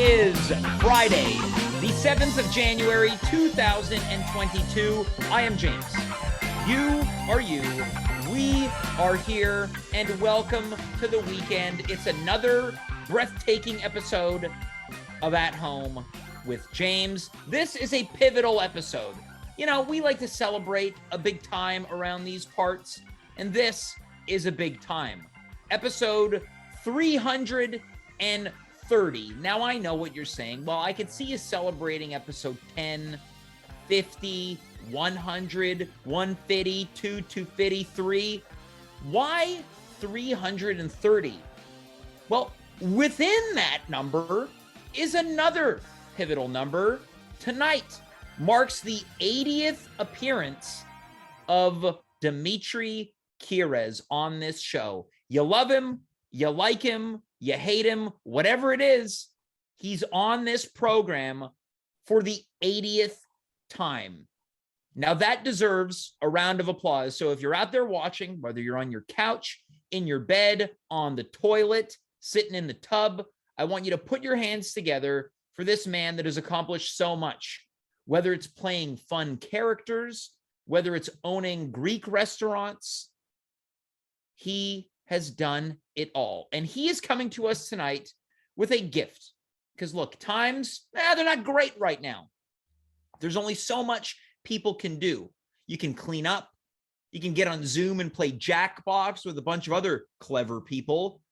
is Friday, the 7th of January, 2022. I am James. You are you. We are here, and welcome to the weekend. It's another breathtaking episode of At Home with James. This is a pivotal episode. You know, we like to celebrate a big time around these parts, and this is a big time. Episode 330. Now, I know what you're saying. Well, I could see you celebrating episode 10, 50, 100, 150, 253. Why 330? Well, within that number is another pivotal number. Tonight marks the 80th appearance of Dimitri Kyres on this show. You love him, you like him, you hate him, whatever it is, he's on this program for the 80th time. Now that deserves a round of applause. So if you're out there watching, whether you're on your couch, in your bed, on the toilet, sitting in the tub, I want you to put your hands together for this man that has accomplished so much. Whether it's playing fun characters, whether it's owning Greek restaurants, he has done it all. And he is coming to us tonight with a gift. Because look, times, they're not great right now. There's only so much people can do. You can clean up. You can get on Zoom and play Jackbox with a bunch of other clever people.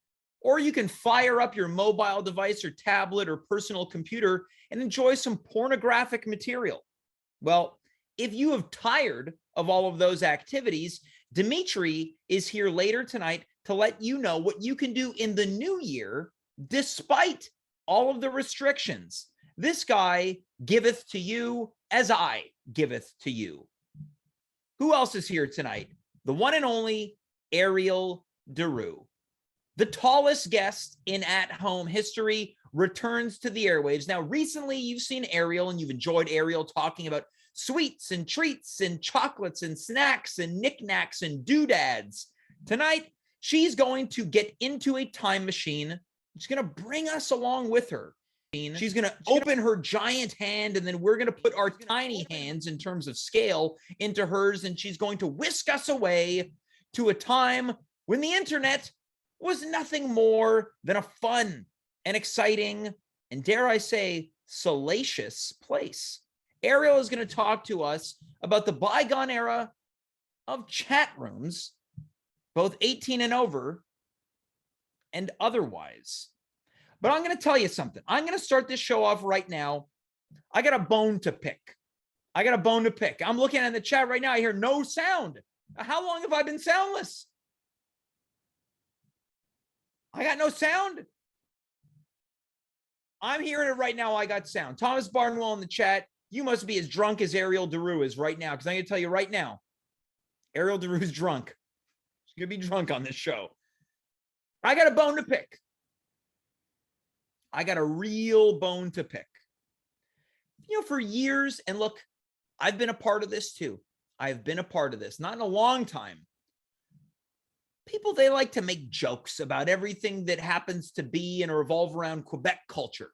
Or you can fire up your mobile device or tablet or personal computer and enjoy some pornographic material. Well, if you have tired of all of those activities, Dimitri is here later tonight to let you know what you can do in the new year, despite all of the restrictions. This guy giveth to you as I giveth to you. Who else is here tonight? The one and only Ariel De Roo. The tallest guest in At Home history returns to the airwaves. Now, recently you've seen Ariel and you've enjoyed Ariel talking about sweets and treats and chocolates and snacks and knickknacks and doodads. Tonight, she's going to get into a time machine. She's going to bring us along with her. She's going to open her giant hand, and then we're going to put our tiny hands in terms of scale into hers, and she's going to whisk us away to a time when the internet was nothing more than a fun and exciting and, dare I say, salacious place. Ariel is going to talk to us about the bygone era of chat rooms, both 18 and over and otherwise. But I'm going to tell you something. I'm going to start this show off right now. I got a bone to pick. I'm looking at the chat right now. I hear no sound. How long have I been soundless? I got no sound. I'm hearing it right now. I got sound. Thomas Barnwell in the chat. You must be as drunk as Ariel De Roo is right now, because I'm going to tell you right now, Ariel De Roo is drunk. She's going to be drunk on this show. I got a bone to pick. I got a real bone to pick. You know, for years, and look, I've been a part of this too. I've been a part of this, not in a long time. People, they like to make jokes about everything that happens to be and revolve around Quebec culture.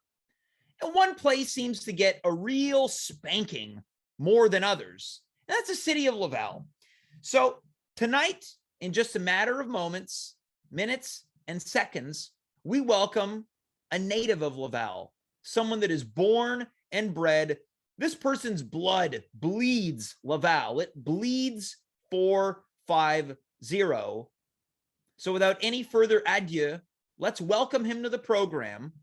And one place seems to get a real spanking more than others, and that's the city of Laval. So tonight, in just a matter of moments, minutes, and seconds, we welcome a native of Laval, someone that is born and bred. This person's blood bleeds Laval. It bleeds 450. So without any further adieu, let's welcome him to the program.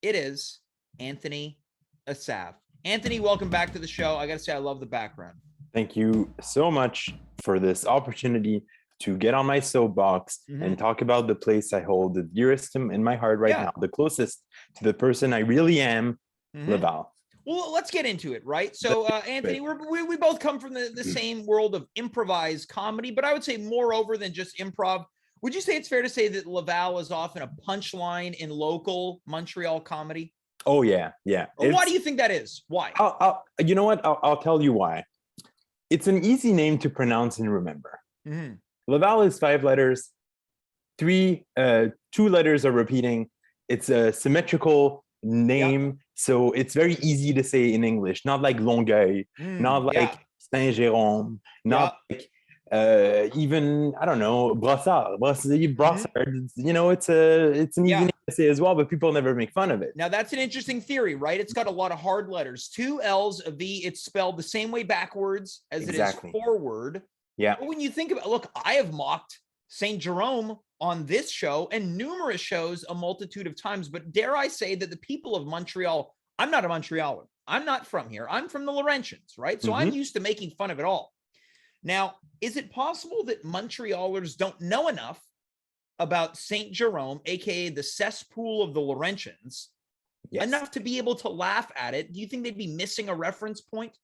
It is Anthony Assaf. Anthony, welcome back to the show. I got to say, I love the background. Thank you so much for this opportunity to get on my soapbox and talk about the place I hold the dearest in my heart right now, the closest to the person I really am, Laval. Well, let's get into it, right? So, Anthony, we both come from the same world of improvised comedy, but I would say moreover than just improv. Would you say it's fair to say that Laval is often a punchline in local Montreal comedy? Oh, yeah. Why do you think that is? Why? You know what? I'll tell you why. It's an easy name to pronounce and remember. Laval is 5 letters. 2 letters are repeating. It's a symmetrical name. So it's very easy to say in English, not like Longueuil, not like Saint-Jérôme, not like even, I don't know, Brossard. You know, it's an easy name to say as well, but people never make fun of it. Now that's an interesting theory, right? It's got a lot of hard letters, 2 L's, a V. It's spelled the same way backwards as it is forward. Yeah. But when you think about, look, I have mocked Saint Jerome on this show and numerous shows a multitude of times, but dare I say that the people of Montreal, I'm not a Montrealer. I'm not from here. I'm from the Laurentians, right? So I'm used to making fun of it all. Now, is it possible that Montrealers don't know enough about Saint Jerome, aka the cesspool of the Laurentians, enough to be able to laugh at it? Do you think they'd be missing a reference point?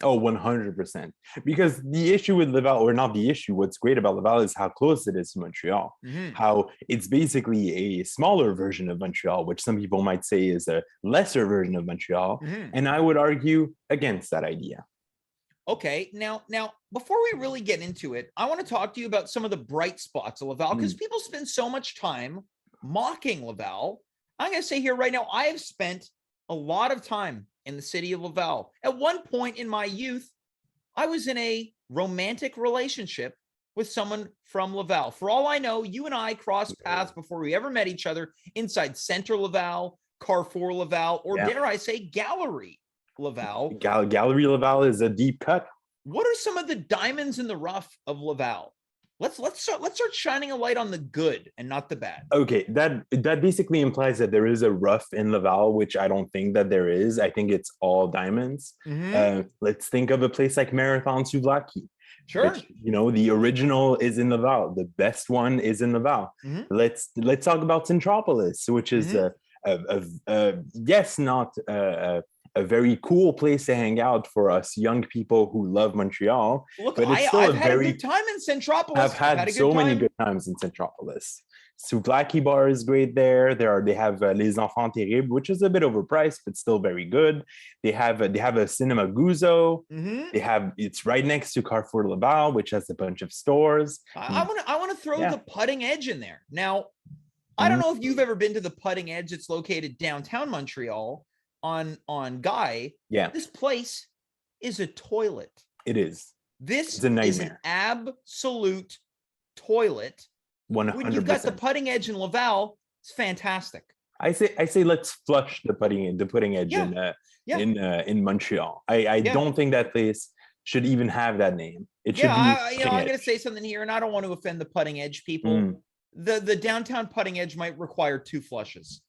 Oh, 100%. Because the issue with Laval, or not the issue, what's great about Laval is how close it is to Montreal. How it's basically a smaller version of Montreal, which some people might say is a lesser version of Montreal. And I would argue against that idea. Okay, now, before we really get into it, I want to talk to you about some of the bright spots of Laval, because people spend so much time mocking Laval. I'm going to say here right now, I have spent a lot of time in the city of Laval. At one point in my youth, I was in a romantic relationship with someone from Laval. For all I know, you and I crossed paths before we ever met each other inside Center Laval, Carrefour Laval, or dare I say Gallery Laval. Gallery Laval is a deep cut. What are some of the diamonds in the rough of Laval? Let's start shining a light on the good and not the bad. Okay, that basically implies that there is a rough in Laval, which I don't think that there is. I think it's all diamonds. Let's think of a place like Marathon Souvlaki. Sure. Which, you know, the original is in Laval. The best one is in Laval. Let's talk about Centropolis, which is not a very cool place to hang out for us young people who love Montreal. Look, but it's still I've had a good time in Centropolis. I've had so many good times in Centropolis. Souvlaki bar is great there. They have Les Enfants Terribles, which is a bit overpriced, but still very good. They have a Cinema Guzzo. It's right next to Carrefour Laval, which has a bunch of stores. I want to throw the Putting Edge in there. Now, I don't know if you've ever been to the Putting Edge. It's located downtown Montreal on Guy. This place is a toilet. It is. This is an absolute toilet. 100%. When you've got the Putting Edge in Laval, it's fantastic. I say let's flush the Putting Edge in Montreal. I don't think that place should even have that name. It should be. I'm going to say something here, and I don't want to offend the Putting Edge people. The downtown Putting Edge might require 2 flushes.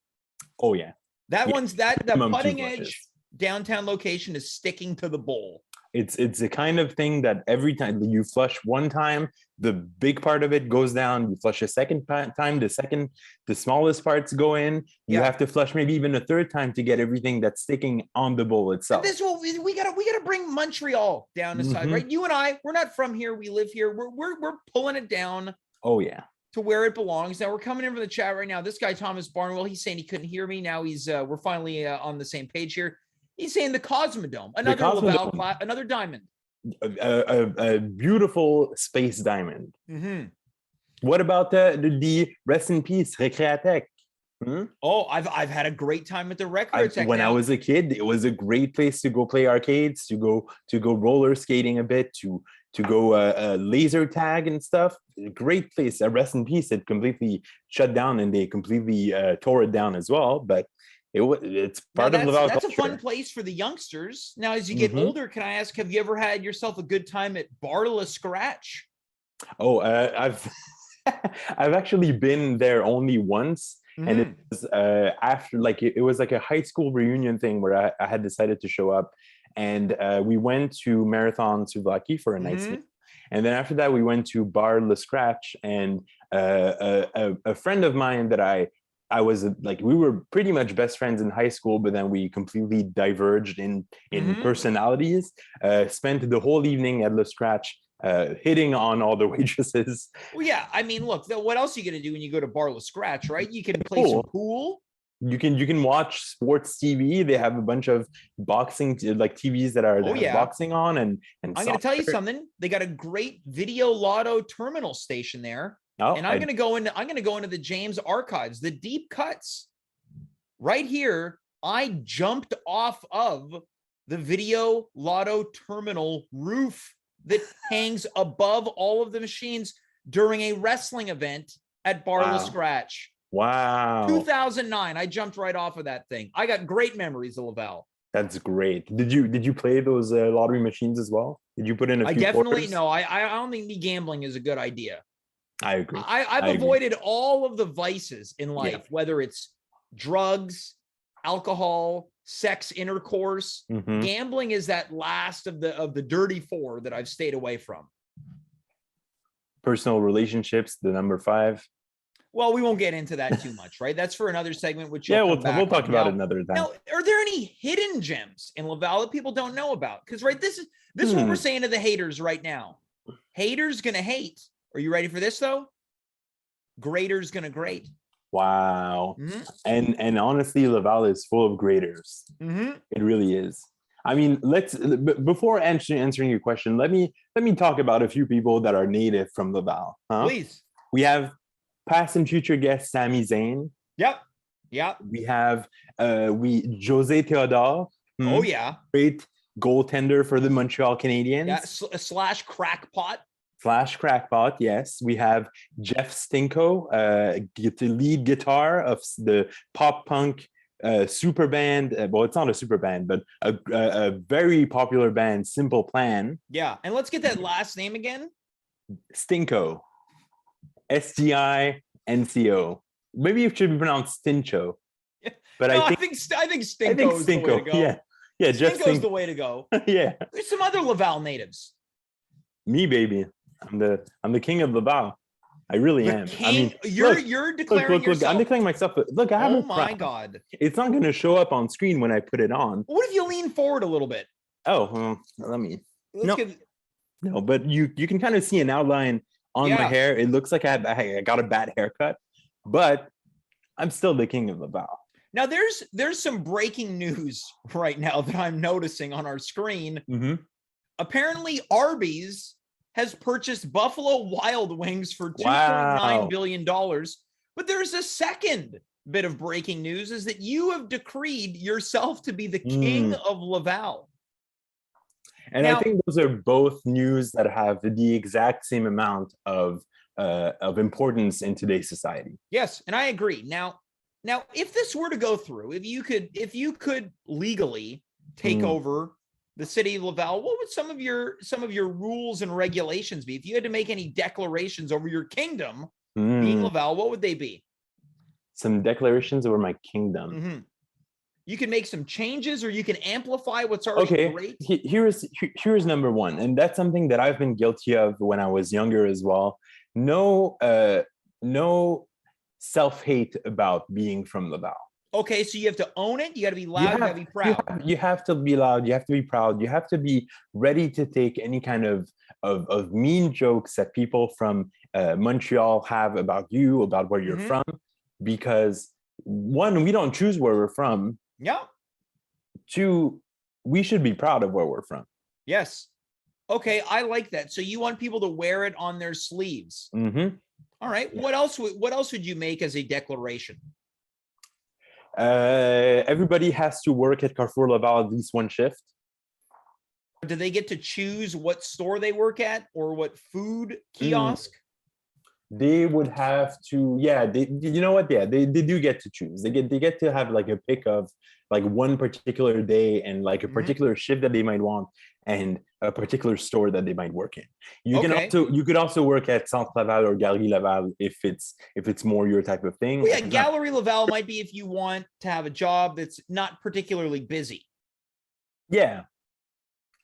Oh yeah. The Putting Edge downtown location is sticking to the bowl. It's the kind of thing that every time you flush one time, the big part of it goes down. You flush a second time, the smallest parts go in. You have to flush maybe even a third time to get everything that's sticking on the bowl itself. And this we gotta bring Montreal down the side, right? You and I, we're not from here. We live here. We're pulling it down. Oh yeah. To where it belongs. Now we're coming in from the chat right now. This guy, Thomas Barnwell, he's saying he couldn't hear me. Now we're finally on the same page here. He's saying the Cosmodome, another diamond. A beautiful space diamond. What about the rest in peace, Recreatech? Oh, I've had a great time at the Recreatech. When I was a kid, it was a great place to go play arcades, to go roller skating a bit, to go laser tag and stuff. Great place. Rest in peace. It completely shut down and they completely tore it down as well. But it's part of Laval. That's a fun place for the youngsters. Now, as you get older, can I ask, have you ever had yourself a good time at Bar Le Scratch? Oh, I've actually been there only once. And it was after, like, it was like a high school reunion thing where I had decided to show up, and we went to Marathon Souvlaki for a night's meal. And then after that, we went to Bar Le Scratch, and a friend of mine that I was like, we were pretty much best friends in high school, but then we completely diverged in personalities, spent the whole evening at Le Scratch, hitting on all the waitresses. Well, yeah, I mean, look, what else are you going to do when you go to Bar Le Scratch, right? You can play some pool. You can watch sports TV. They have a bunch of boxing, like TVs that are boxing on, and I'm going to tell you something. They got a great video lotto terminal station there. And I'm going to go into the James archives, the deep cuts right here I jumped off of the video lotto terminal roof that hangs above all of the machines during a wrestling event at Bar La Scratch. Wow. 2009. I jumped right off of that thing. I got great memories of Laval. That's great. Did you play those lottery machines as well? Did you put in a few quarters? No. I don't think me gambling is a good idea. I agree. I've avoided all of the vices in life, whether it's drugs, alcohol, sex intercourse. Gambling is that last of the dirty four that I've stayed away from. Personal relationships, the number 5. Well, we won't get into that too much, right? That's for another segment, which we'll talk about it another time. Now, are there any hidden gems in Laval that people don't know about? Because this is what we're saying to the haters right now. Haters gonna hate. Are you ready for this though? Graders gonna grade. Wow. And honestly, Laval is full of graders. It really is. I mean, before answering your question, let me talk about a few people that are native from Laval. Please. We have past and future guest Sami Zayn. Yep. We have Jose Theodore. Oh yeah. Great goaltender for the Montreal Canadiens. Yeah, slash crackpot. Yes. We have Jeff Stinko, lead guitar of the pop punk super band. Well, it's not a super band, but a very popular band, Simple Plan. Yeah, and let's get that last name again. Stinko. Stinco. Maybe it should be pronounced Stincho. But no, I think Stinko is the way to go. Yeah, Stinko's the way to go. Yeah. There's some other Laval natives. Me, baby. I'm the king of Laval. I really am. King? I mean, you're declaring yourself. I'm declaring myself. Look, I have Oh my God. It's not going to show up on screen when I put it on. What if you lean forward a little bit? Oh, let me. No, but you can kind of see an outline on my hair. It looks like I got a bad haircut, but I'm still the king of Laval. Now there's some breaking news right now that I'm noticing on our screen. Apparently Arby's has purchased Buffalo Wild Wings for $2.9 billion. But there's a second bit of breaking news is that you have decreed yourself to be the king of Laval. And now, I think those are both news that have the exact same amount of importance in today's society. Yes, and I agree. Now, if this were to go through, if you could legally take over the city of Laval, what would some of your rules and regulations be? If you had to make any declarations over your kingdom, being Laval, what would they be? Some declarations over my kingdom. You can make some changes, or you can amplify what's already great. Here's number one, and that's something that I've been guilty of when I was younger as well. No self-hate about being from Laval. Okay, so you have to own it. You got to be loud. You got to be proud. You have to be loud. You have to be proud. You have to be ready to take any kind of mean jokes that people from Montreal have about you, about where you're from, because one, we don't choose where we're from. Yeah. Two, we should be proud of where we're from. Yes. Okay, I like that. So you want people to wear it on their sleeves. All right. Yeah. What else would you make as a declaration? Everybody has to work at Carrefour Laval at least one shift. Do they get to choose what store they work at or what food kiosk? They would have to, you know what? Yeah, they do get to choose. They get to have like a pick of like one particular day and like a particular shift that they might want and a particular store that they might work in. You could also work at Centre Laval or Galerie Laval if it's more your type of thing. Well, yeah, Galerie Laval might be if you want to have a job that's not particularly busy. Yeah.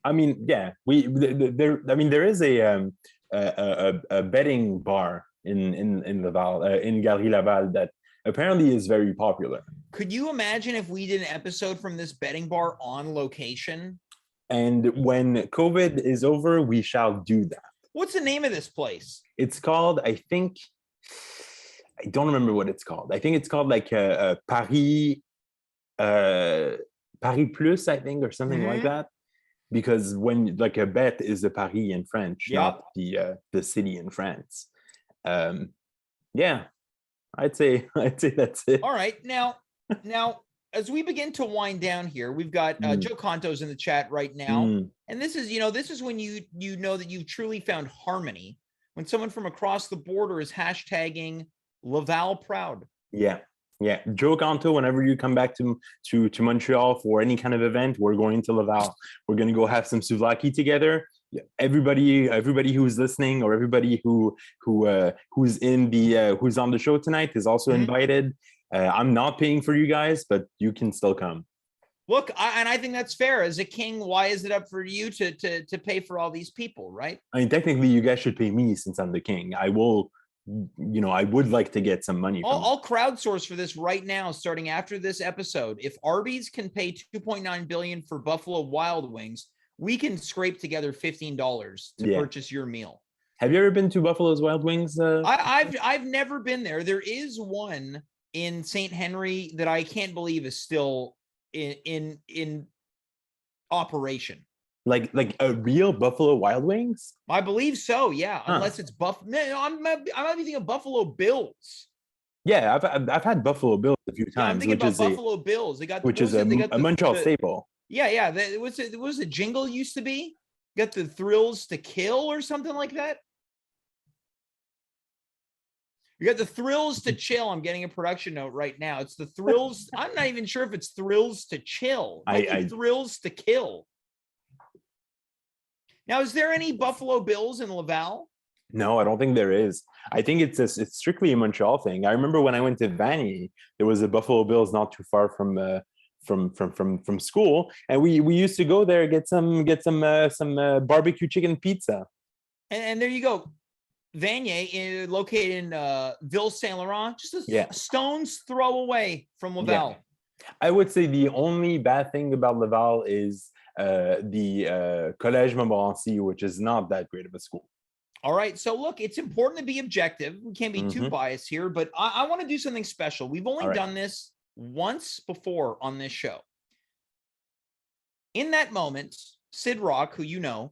I mean, yeah, there is a betting bar in Laval, in Galerie Laval, that apparently is very popular. Could you imagine if we did an episode from this betting bar on location? And when COVID is over, we shall do that. What's the name of this place? It's called, I don't remember what it's called. I think it's called like Paris Plus, I think, or something like that. Because when like a bet is a Paris in French, not the city in France. Yeah, I'd say that's it. All right. Now as we begin to wind down here, we've got Joe Conto's in the chat right now. And this is, this is when you know that you've truly found harmony, when someone from across the border is hashtagging Laval proud. Yeah. Joe Conto, whenever you come back to Montreal for any kind of event, we're going to Laval. We're going to go have some souvlaki together. Everybody who's listening, or everybody who's on the show tonight is also invited. I'm not paying for you guys, but you can still come. Look, I think that's fair. As a king, why is it up for you to pay for all these people, right? I mean, technically, you guys should pay me since I'm the king. I will, I would like to get some money. I'll crowdsource for this right now, starting after this episode. If Arby's can pay $2.9 billion for Buffalo Wild Wings, we can scrape together $15 to purchase your meal. Have you ever been to Buffalo's Wild Wings? I've never been there. There is one in St. Henry that I can't believe is still in operation. Like a real Buffalo Wild Wings? I believe so. Yeah, unless it's I might be thinking of Buffalo Bills. Yeah, I've had Buffalo Bills a few times. Yeah, I'm thinking about Buffalo Bills. They got a Montreal staple. Yeah. What was the jingle used to be? Got the thrills to kill or something like that. You got the thrills to chill. I'm getting a production note right now. It's the thrills. I'm not even sure if it's thrills to chill. Thrills to kill. Now, is there any Buffalo Bills in Laval? No, I don't think there is. I think it's strictly a Montreal thing. I remember when I went to Vanier, there was a Buffalo Bills not too far from school, and we used to go there get some barbecue chicken pizza. And there you go. Vanier, located in Ville Saint Laurent, just a stone's throw away from Laval. Yeah. I would say the only bad thing about Laval is the Collège Montmorency, which is not that great of a school. All right. So look, it's important to be objective. We can't be too biased here, but I want to do something special. We've only done this once before on this show. In that moment, Sid Rock, who you know,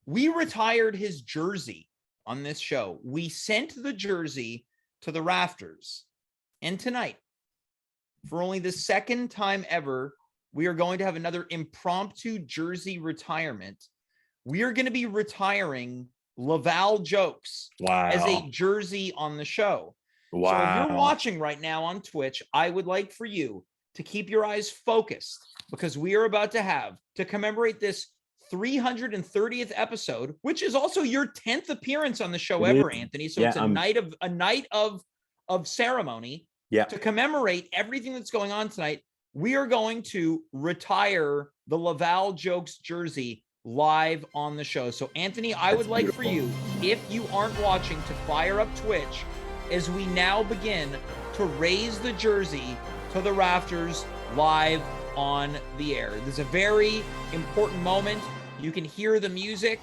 we retired his jersey on this show. We sent the jersey to the rafters. And tonight, for only the second time ever, we are going to have another impromptu jersey retirement. We are going to be retiring Laval Jokes as a jersey on the show. Wow. So if you're watching right now on Twitch, I would like for you to keep your eyes focused, because we are about to have, to commemorate this 330th episode, which is also your 10th appearance on the show ever, Anthony. So it's a night of ceremony to commemorate everything that's going on tonight. We are going to retire the Laval Jokes jersey live on the show. So Anthony, I would like for you, if you aren't watching, to fire up Twitch as we now begin to raise the jersey to the rafters live on the air. This is a very important moment. You can hear the music.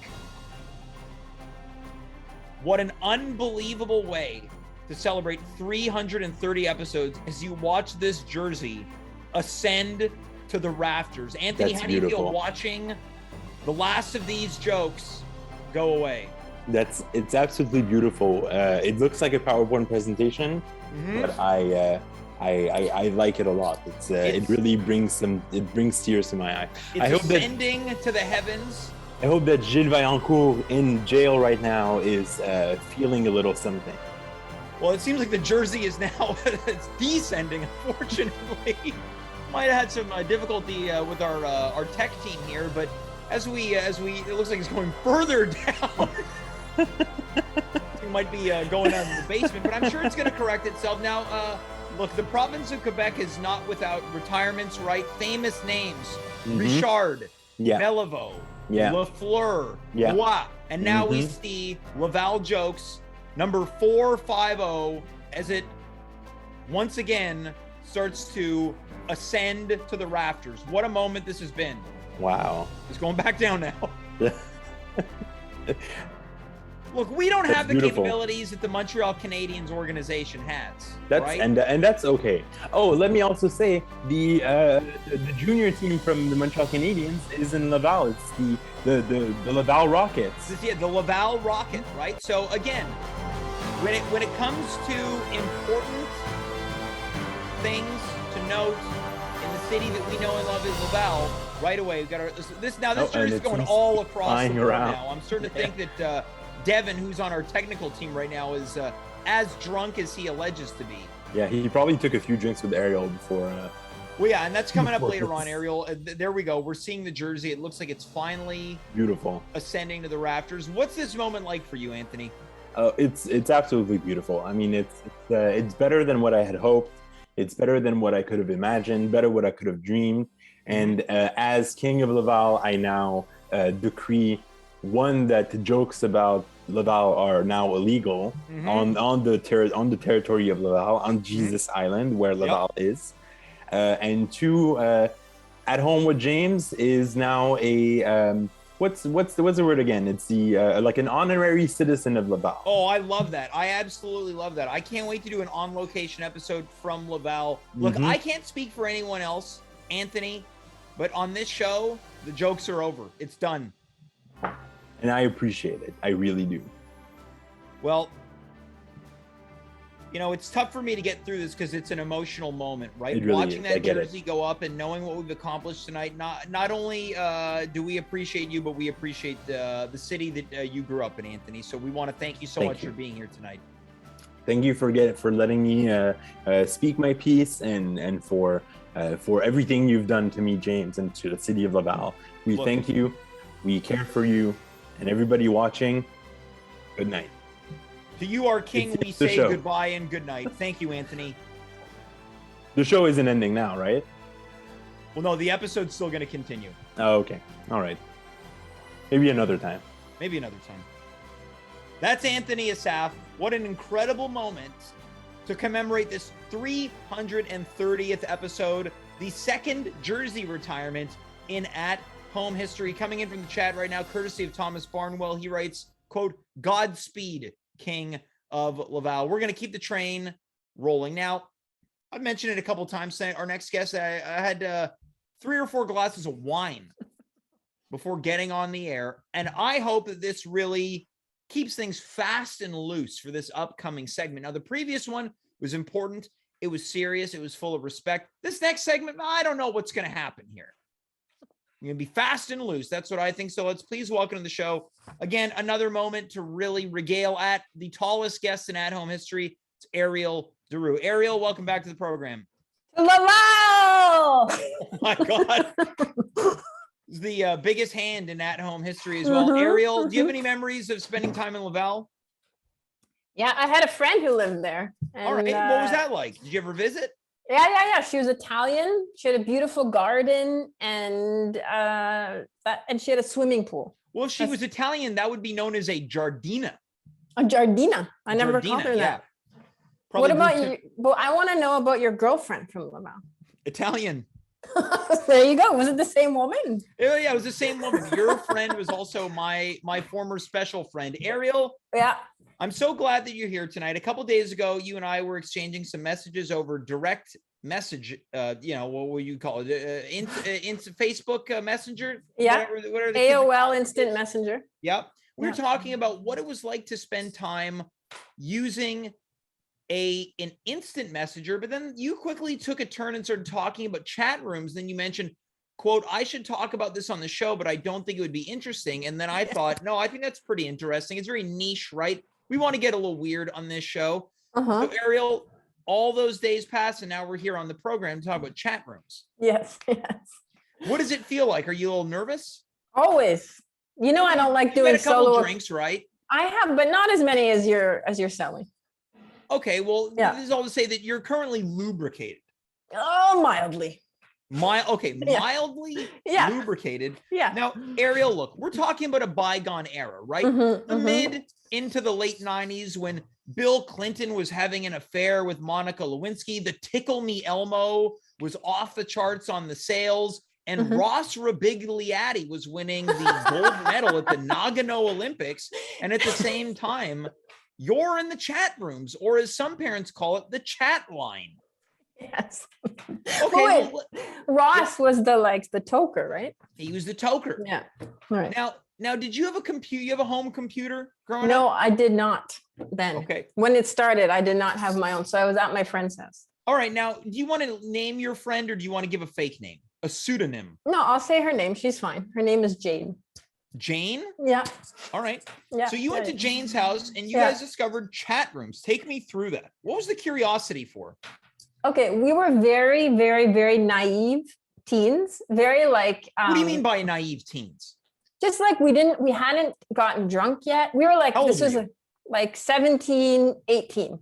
What an unbelievable way to celebrate 330 episodes as you watch this jersey ascend to the rafters. Anthony, how do you feel watching the last of these jokes go away? It's absolutely beautiful. It looks like a PowerPoint presentation, but I like it a lot. It really brings tears to my eye. I hope ascending to the heavens. I hope that Gilles Vaillancourt in jail right now is feeling a little something. Well, it seems like the jersey is now it's descending, unfortunately. Might have had some difficulty with our tech team here, but as we it looks like it's going further down. It might be going down to the basement, but I'm sure it's going to correct itself. Now, look, the province of Quebec is not without retirements, right? Famous names: Richard, Bellevaux, Lafleur, Bois, and now we see Laval Jokes number 450 as it once again starts to ascend to the rafters. What a moment this has been. Wow. It's going back down now. Look, we don't have the capabilities that the Montreal Canadiens organization has. Right? And that's okay. Oh, let me also say the junior team from the Montreal Canadiens is in Laval. It's the Laval Rockets. The Laval Rocket, right? So again, when it comes to important things to note in the city that we know and love is Laval. Right away, we've got this jersey's going it's all across the board around. now. I'm starting to think that Devin, who's on our technical team right now, is as drunk as he alleges to be. Yeah, he probably took a few drinks with Ariel before. Well, yeah, and that's coming up later on, Ariel. There we go. We're seeing the jersey. It looks like it's finally beautiful, ascending to the rafters. What's this moment like for you, Anthony? It's absolutely beautiful. I mean, it's better than what I had hoped. It's better than what I could have imagined. Better what I could have dreamed. And as King of Laval, I now decree that jokes about Laval are now illegal on the territory of Laval, on Jesus Island, where Laval is. And two, At Home with James is now a what's the word again? It's the like an honorary citizen of Laval. Oh, I love that. I absolutely love that. I can't wait to do an on-location episode from Laval. Look, I can't speak for anyone else, Anthony, but on this show, the jokes are over. It's done. And I appreciate it. I really do. Well, you know, it's tough for me to get through this because it's an emotional moment, right? It really Watching is. that jersey go up and knowing what we've accomplished tonight. Not only do we appreciate you, but we appreciate the city that you grew up in, Anthony. So we want to thank you so much for being here tonight. Thank you for letting me speak my piece and for everything you've done to me, James, and to the city of Laval. We thank you. We care for you, and everybody watching. Good night. To you, our king, we say goodbye and good night. Thank you, Anthony. The show isn't ending now, right? Well, no, the episode's still going to continue. Oh, okay. All right. Maybe another time. Maybe another time. That's Anthony Assaf. What an incredible moment to commemorate this 330th episode, the second jersey retirement in At Home history. Coming in from the chat right now, courtesy of Thomas Barnwell, he writes, quote, Godspeed, King of Laval. We're going to keep the train rolling. Now, I've mentioned it a couple times saying our next guest, I had 3 or 4 glasses of wine before getting on the air. And I hope that this really keeps things fast and loose for this upcoming segment. Now, the previous one was important. It was serious. It was full of respect. This next segment, I don't know what's going to happen here. You're going to be fast and loose. That's what I think. So let's please welcome to the show. Again, another moment to really regale at the tallest guest in At Home history. It's Ariel De Roo. Ariel, welcome back to the program. Laval! Oh my God. It's the biggest hand in At Home history as well. Ariel, do you have any memories of spending time in Laval? Yeah, I had a friend who lived there. And, all right. What was that like? Did you ever visit? Yeah. She was Italian. She had a beautiful garden and she had a swimming pool. Well, if she was Italian, that would be known as a giardina. A giardina. I never called her that. What about you? Well, I want to know about your girlfriend from Laval. Italian. There you go. Was it the same woman? Yeah, it was the same woman. Your friend was also my former special friend, Ariel. Yeah. I'm so glad that you're here tonight. A couple days ago, you and I were exchanging some messages over direct message. What will you call it? Facebook Messenger. Yeah. What are the AOL Instant Messenger. Yep. We were talking about what it was like to spend time using an instant messenger, but then you quickly took a turn and started talking about chat rooms. Then you mentioned, quote, I should talk about this on the show, but I don't think it would be interesting. And then I thought, no, I think that's pretty interesting. It's very niche, right? We want to get a little weird on this show. So Ariel, all those days passed and now we're here on the program to talk about chat rooms. Yes. What does it feel like? Are you a little nervous? Always. You know, I don't like doing a couple solo drinks, right? I have, but not as many as you're selling. Okay, well, this is all to say that you're currently lubricated. Oh, mildly. Mildly lubricated. Yeah. Now, Ariel, look, we're talking about a bygone era, right? The mid into the late 90s when Bill Clinton was having an affair with Monica Lewinsky. The Tickle Me Elmo was off the charts on the sales. And Ross Rabigliati was winning the gold medal at the Nagano Olympics. And at the same time, you're in the chat rooms, or as some parents call it, the chat line. Yes. Okay. Ross was the toker, right? He was the toker. Yeah. All right. Now, did you have a computer? You have a home computer growing up? No, I did not then. Okay. When it started, I did not have my own. So I was at my friend's house. All right. Now, do you want to name your friend or do you want to give a fake name? A pseudonym? No, I'll say her name. She's fine. Her name is Jane. Jane? Yeah. All right. Yeah. So you went to Jane's house and you Yeah. guys discovered chat rooms. Take me through that. What was the curiosity for? Okay, we were very, very, very naive teens. Very like. What do you mean by naive teens? Just like we hadn't gotten drunk yet. We were like, How this old was were you? like 17, 18.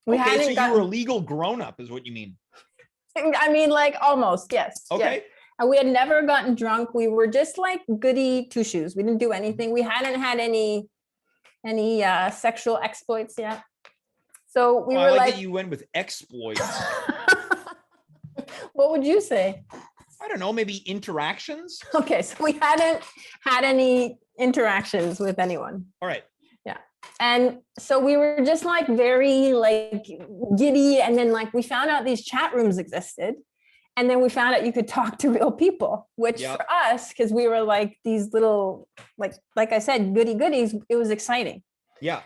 We Okay, hadn't so you gotten, were a legal grown-up is what you mean. I mean, like almost, yes. Okay. Yes. And we had never gotten drunk. We were just like goody two shoes. We didn't do anything. We hadn't had any sexual exploits yet. So we Oh, were I like like, that you went with exploits. what would you say? I don't know, maybe interactions? Okay, so we hadn't had any interactions with anyone. All right. And so we were just like very like giddy. And then like we found out these chat rooms existed. And then we found out you could talk to real people, which Yep. for us, because we were like these little, like I said, goody goodies, it was exciting. Yeah.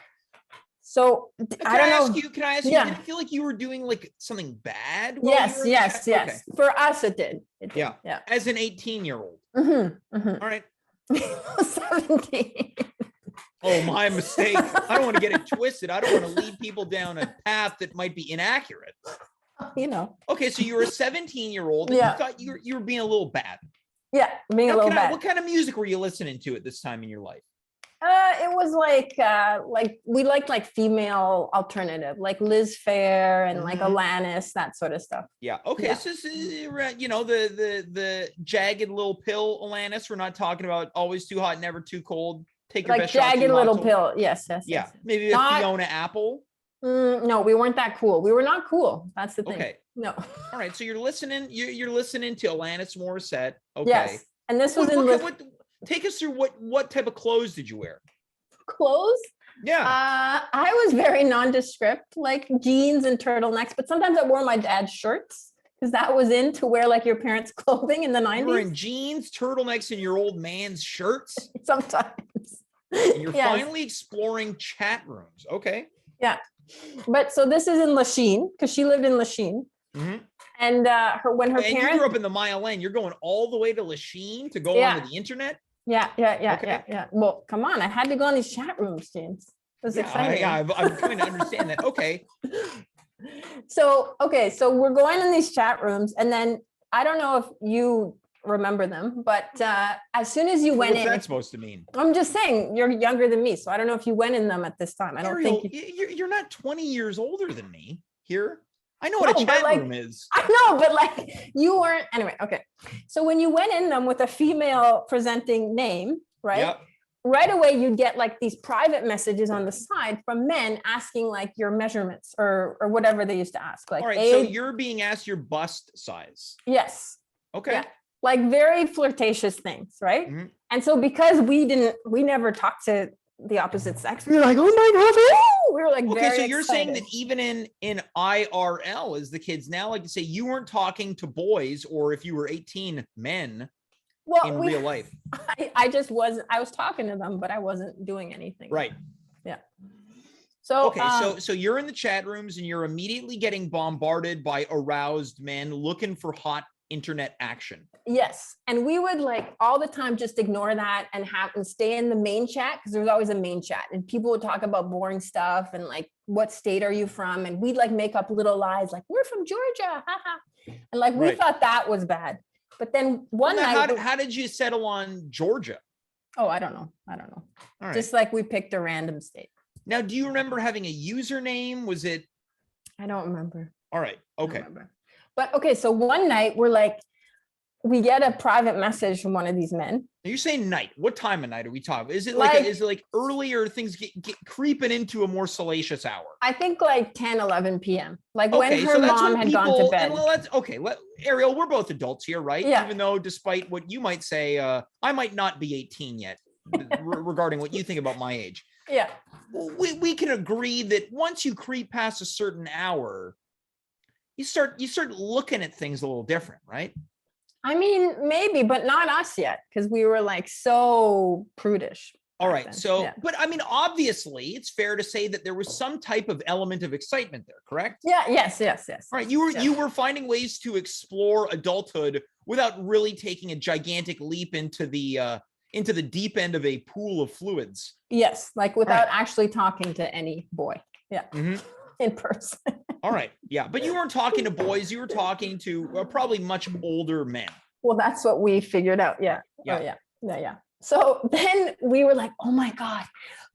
So I don't know. Can I ask you, Yeah. did it feel like you were doing like something bad? while you Yes, were in the yes, chat? yes. Okay. For us, it did. It did. Yeah. Yeah. As an 18-year-old. Mm-hmm, All right. 17. Oh, my mistake. I don't want to get it twisted. I don't want to lead people down a path that might be inaccurate. You know. Okay, so you were a 17-year-old and Yeah. you thought you were being a little bad. Yeah, being a Now, little bad. what kind of music were you listening to at this time in your life? It was like we liked like female alternative, like Liz Phair and like Mhm. Alanis, that sort of stuff. Yeah. Okay. Yeah. So this is, the jagged little pill, Alanis. We're not talking about always too hot, never too cold. Take your Like best shot. jagged too hot, little too- pill. Yes, yes. Yeah. yes, yes. Maybe a Not- Fiona Apple. No, we weren't that cool. We were not cool. That's the thing. Okay. No. All right. So you're listening. You're listening to Alanis Morissette. Okay. Yes. And this was Take us through what type of clothes did you wear? clothes. Yeah. I was very nondescript, like jeans and turtlenecks, but sometimes I wore my dad's shirts because that was in to wear like your parents' clothing in the You were 90s. in jeans, turtlenecks, and your old man's shirts. Sometimes. And you're Yes. finally exploring chat rooms. Okay. But so this is in Lachine because she lived in Lachine. Mhm. And when her And you parents. grew up in the Mile Lane. You're going all the way to Lachine to go Yeah. onto the internet. Yeah. Okay. Well, come on. I had to go on these chat rooms, James. It was exciting. I'm trying to understand that. Okay. So we're going in these chat rooms, and then I don't know if you remember them, but as soon as you went What's in, that supposed to mean? I'm just saying you're younger than me, so I don't know if you went in them at this time. I don't Ariel, think you're not 20 years older than me here. I know what No, a but chat like- room is. I know, but like you weren't anyway. Okay, so when you went in them with a female presenting name, right? Yep. Right away, you'd get like these private messages on the side from men asking like your measurements or whatever they used to ask, like All right. So age. you're being asked your bust size. Yes. Okay. Yeah. Like very flirtatious things, right? Mhm. And so because we never talked to the opposite sex, we were like, oh my god, ooh! We were like, Okay. very So you're saying that excited. even in IRL, as the kids now like to say, you weren't talking to boys, or if you were 18, men well, in real life. I just wasn't. I was talking to them, but I wasn't doing anything. Right. So Okay, so you're in the chat rooms and you're immediately getting bombarded by aroused men looking for hot internet action. yes, and we would like all the time just ignore that and stay in the main chat because there was always a main chat and people would talk about boring stuff and like what state are you from, and we'd like make up little lies like we're from Georgia, haha, and like we Right. thought that was bad. But then one Now, night, how did you settle on Georgia? oh, I don't know. All right. Just like we picked a random state. Now, do you remember having a username? Was it I don't remember. all right? I don't Okay. remember. But okay, so one night we get a private message from one of these men. Now you're saying night. What time of night are we talking? Is it Like- is it like earlier things get creeping into a more salacious hour? I think like 10, 11 p.m. Like Okay, when her so that's mom when had gone to people- bed. and Ariel, we're both adults here, right? Yeah. Even though despite what you might say, I might not be 18 yet regarding what you think about my age. Yeah. We can agree that once you creep past a certain hour, you start looking at things a little different, right? I mean, maybe, but not us yet, because we were like so prudish. All back right. then. So, Yeah. but I mean, obviously, it's fair to say that there was some type of element of excitement there, correct? Yeah. Yes. All right. You were finding ways to explore adulthood without really taking a gigantic leap into the deep end of a pool of fluids. Yes. Like without actually talking to any boy. Yeah. Mm-hmm. In person. All right. Yeah. But you weren't talking to boys. You were talking to probably much older men. Well, that's what we figured out. Yeah. Yeah. Oh, yeah. So then we were like, oh my God,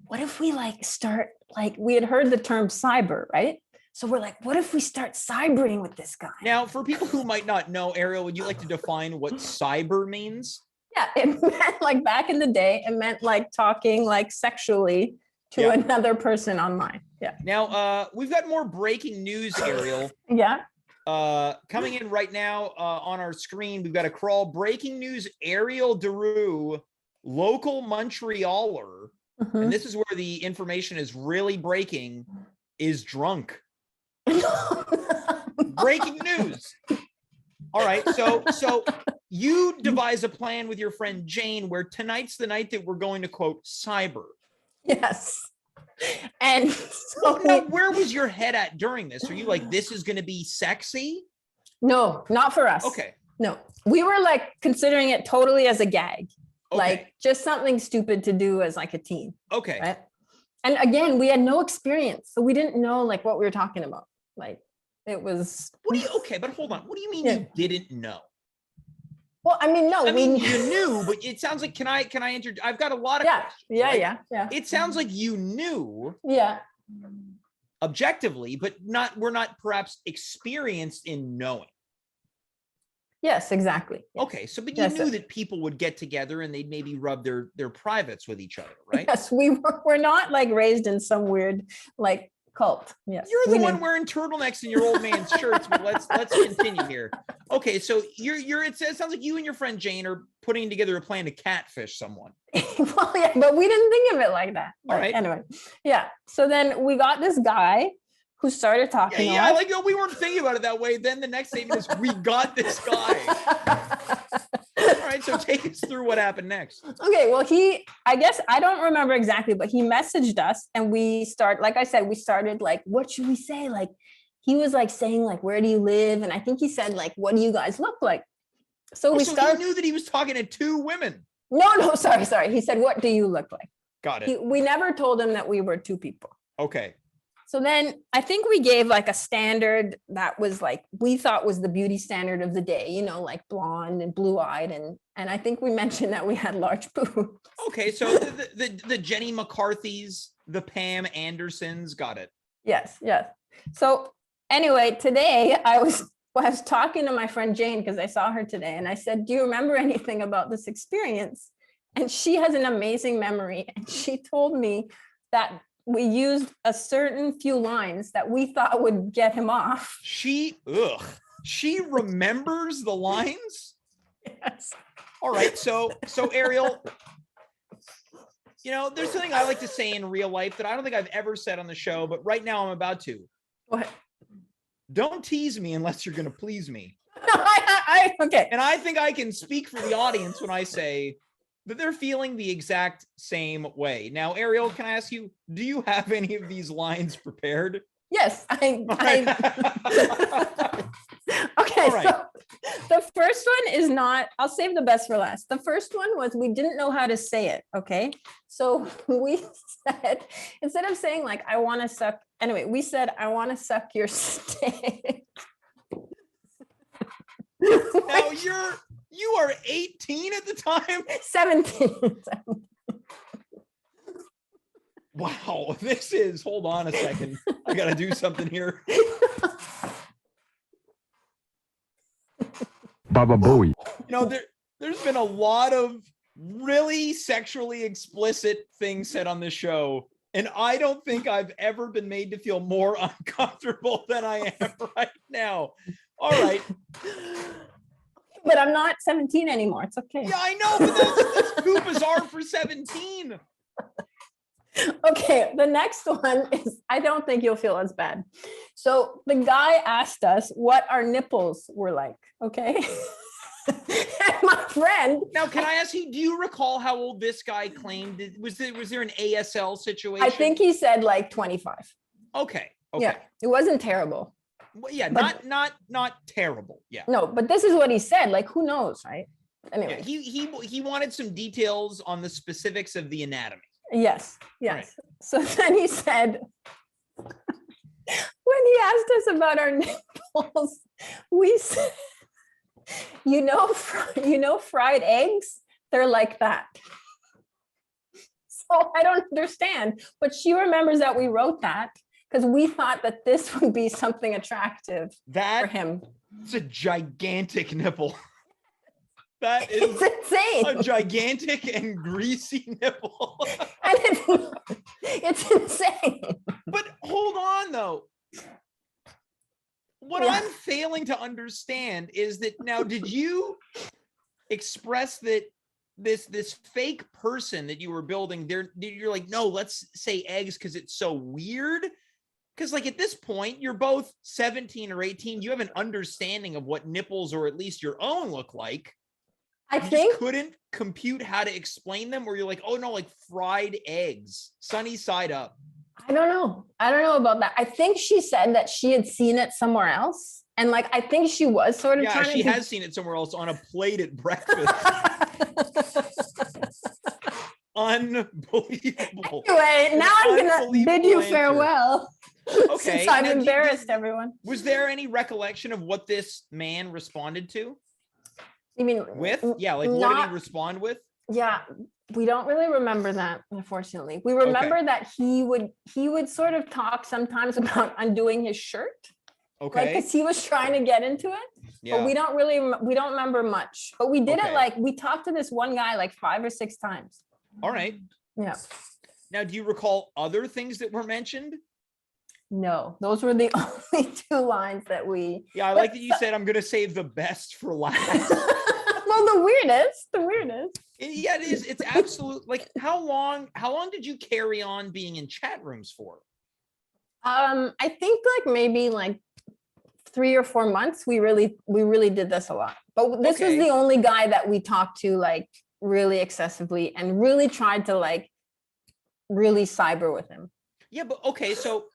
what if we like start, like we had heard the term cyber, right? So we're like, what if we start cybering with this guy? Now, for people who might not know, Ariel, would you like to define what cyber means? Yeah, it meant like back in the day, it meant like talking like sexually to another person online. Yeah. Now, we've got more breaking news, Ariel. Yeah. Coming in right now on our screen, we've got a crawl. Breaking news, Ariel De Roo, local Montrealer, and this is where the information is really breaking, is drunk. Breaking news. All right, so you devise a plan with your friend Jane where tonight's the night that we're going to quote cyber. Yes. And so now, where was your head at during this? Are you like, this is going to be sexy? No, not for us. Okay. No, we were like considering it totally as a gag, like just something stupid to do as like a teen. Okay. Right? And again, we had no experience, so we didn't know like what we were talking about. Like it was. Okay, but hold on. What do you mean you didn't know? Well, I mean, no. I mean, you knew, but it sounds like, can I enter? I've got a lot of questions. Yeah. It sounds like you knew. Yeah. Objectively, but we're not perhaps experienced in knowing. Yes, exactly. Okay, so but you knew that people would get together and they'd maybe rub their privates with each other, right? Yes, we're not like raised in some weird like cult. Yes. You're the one wearing turtlenecks in your old man's shirts, but let's continue here. Okay, so it sounds like you and your friend Jane are putting together a plan to catfish someone. Well, yeah, but we didn't think of it like that. All right. Anyway, yeah. So then we got this guy who started talking. Yeah, like we weren't thinking about it that way. Then the next statement is, we got this guy. All right, so take us through what happened next. Okay, well, I guess I don't remember exactly, but he messaged us and we started like, what should we say? Like, he was like saying like, where do you live? And I think he said like, what do you guys look like? So we started. He knew that he was talking to two women. No, sorry. He said, what do you look like? Got it. We never told him that we were two people. Okay. So then I think we gave like a standard that was like, we thought was the beauty standard of the day, you know, like blonde and blue eyed. And I think we mentioned that we had large boobs. Okay. So the Jenny McCarthy's, the Pam Andersons, got it. Yes. So anyway, today I was talking to my friend Jane because I saw her today and I said, do you remember anything about this experience? And she has an amazing memory. And she told me that we used a certain few lines that we thought would get him off. She remembers the lines? Yes. All right. So Ariel, you know, there's something I like to say in real life that I don't think I've ever said on the show, but right now I'm about to. What? Don't tease me unless you're going to please me. Okay. And I think I can speak for the audience when I say that they're feeling the exact same way. Now, Ariel, can I ask you, do you have any of these lines prepared? Yes. Okay. Right. So the first one is not, I'll save the best for last. The first one was, we didn't know how to say it. Okay. So we said, instead of saying like, I want to suck, anyway, we said, I want to suck your steak. Now you are 18 at the time? 17. Wow, hold on a second. I got to do something here. Baba Booey. You know, there's been a lot of really sexually explicit things said on this show, and I don't think I've ever been made to feel more uncomfortable than I am right now. All right. But I'm not 17 anymore. It's okay. Yeah, I know, but that's too bizarre for 17. Okay, the next one is, I don't think you'll feel as bad. So the guy asked us what our nipples were like, okay? And my friend. Now, can I ask you, do you recall how old this guy claimed? Was there an ASL situation? I think he said like 25. Okay. Yeah, it wasn't terrible. Well, yeah, but, not terrible. Yeah. No, but this is what he said. Like, who knows, right? Anyway. Yeah, he wanted some details on the specifics of the anatomy. Yes. Right. So then he said, when he asked us about our nipples, we said, you know, fried eggs, they're like that. So I don't understand, but she remembers that we wrote that because we thought that this would be something attractive for him. It's a gigantic nipple. That is it's insane. A gigantic and greasy nipple. And it's insane. But hold on though. What I'm failing to understand is that now, did you express that this fake person that you were building there, you're like, no, let's say eggs because it's so weird? Because like at this point, you're both 17 or 18. You have an understanding of what nipples or at least your own look like. I you think couldn't compute how to explain them, or you're like, oh no, like fried eggs, sunny side up. I don't know about that. I think she said that she had seen it somewhere else. And like, I think she was sort of trying to. Yeah, she has seen it somewhere else on a plate at breakfast. Unbelievable. Anyway, now I'm going to bid you farewell. Okay. Since I've embarrassed everyone. Was there any recollection of what this man responded to? You mean with? Yeah, like what did he respond with? Yeah, we don't really remember that, unfortunately. We remember that he would sort of talk sometimes about undoing his shirt. Okay. Like, because he was trying to get into it. Yeah. But we don't remember much. But we did it like, we talked to this one guy like 5 or 6 times. All right. Yeah. Now, do you recall other things that were mentioned? No, those were the only 2 lines that we. Yeah, I like that you said, I'm going to save the best for last. Well, the weirdest. Yeah, it is. It's absolute. Like, how long did you carry on being in chat rooms for? I think like maybe like 3 or 4 months. We really did this a lot. But this was the only guy that we talked to like really excessively and really tried to like really cyber with him. Yeah, but okay, so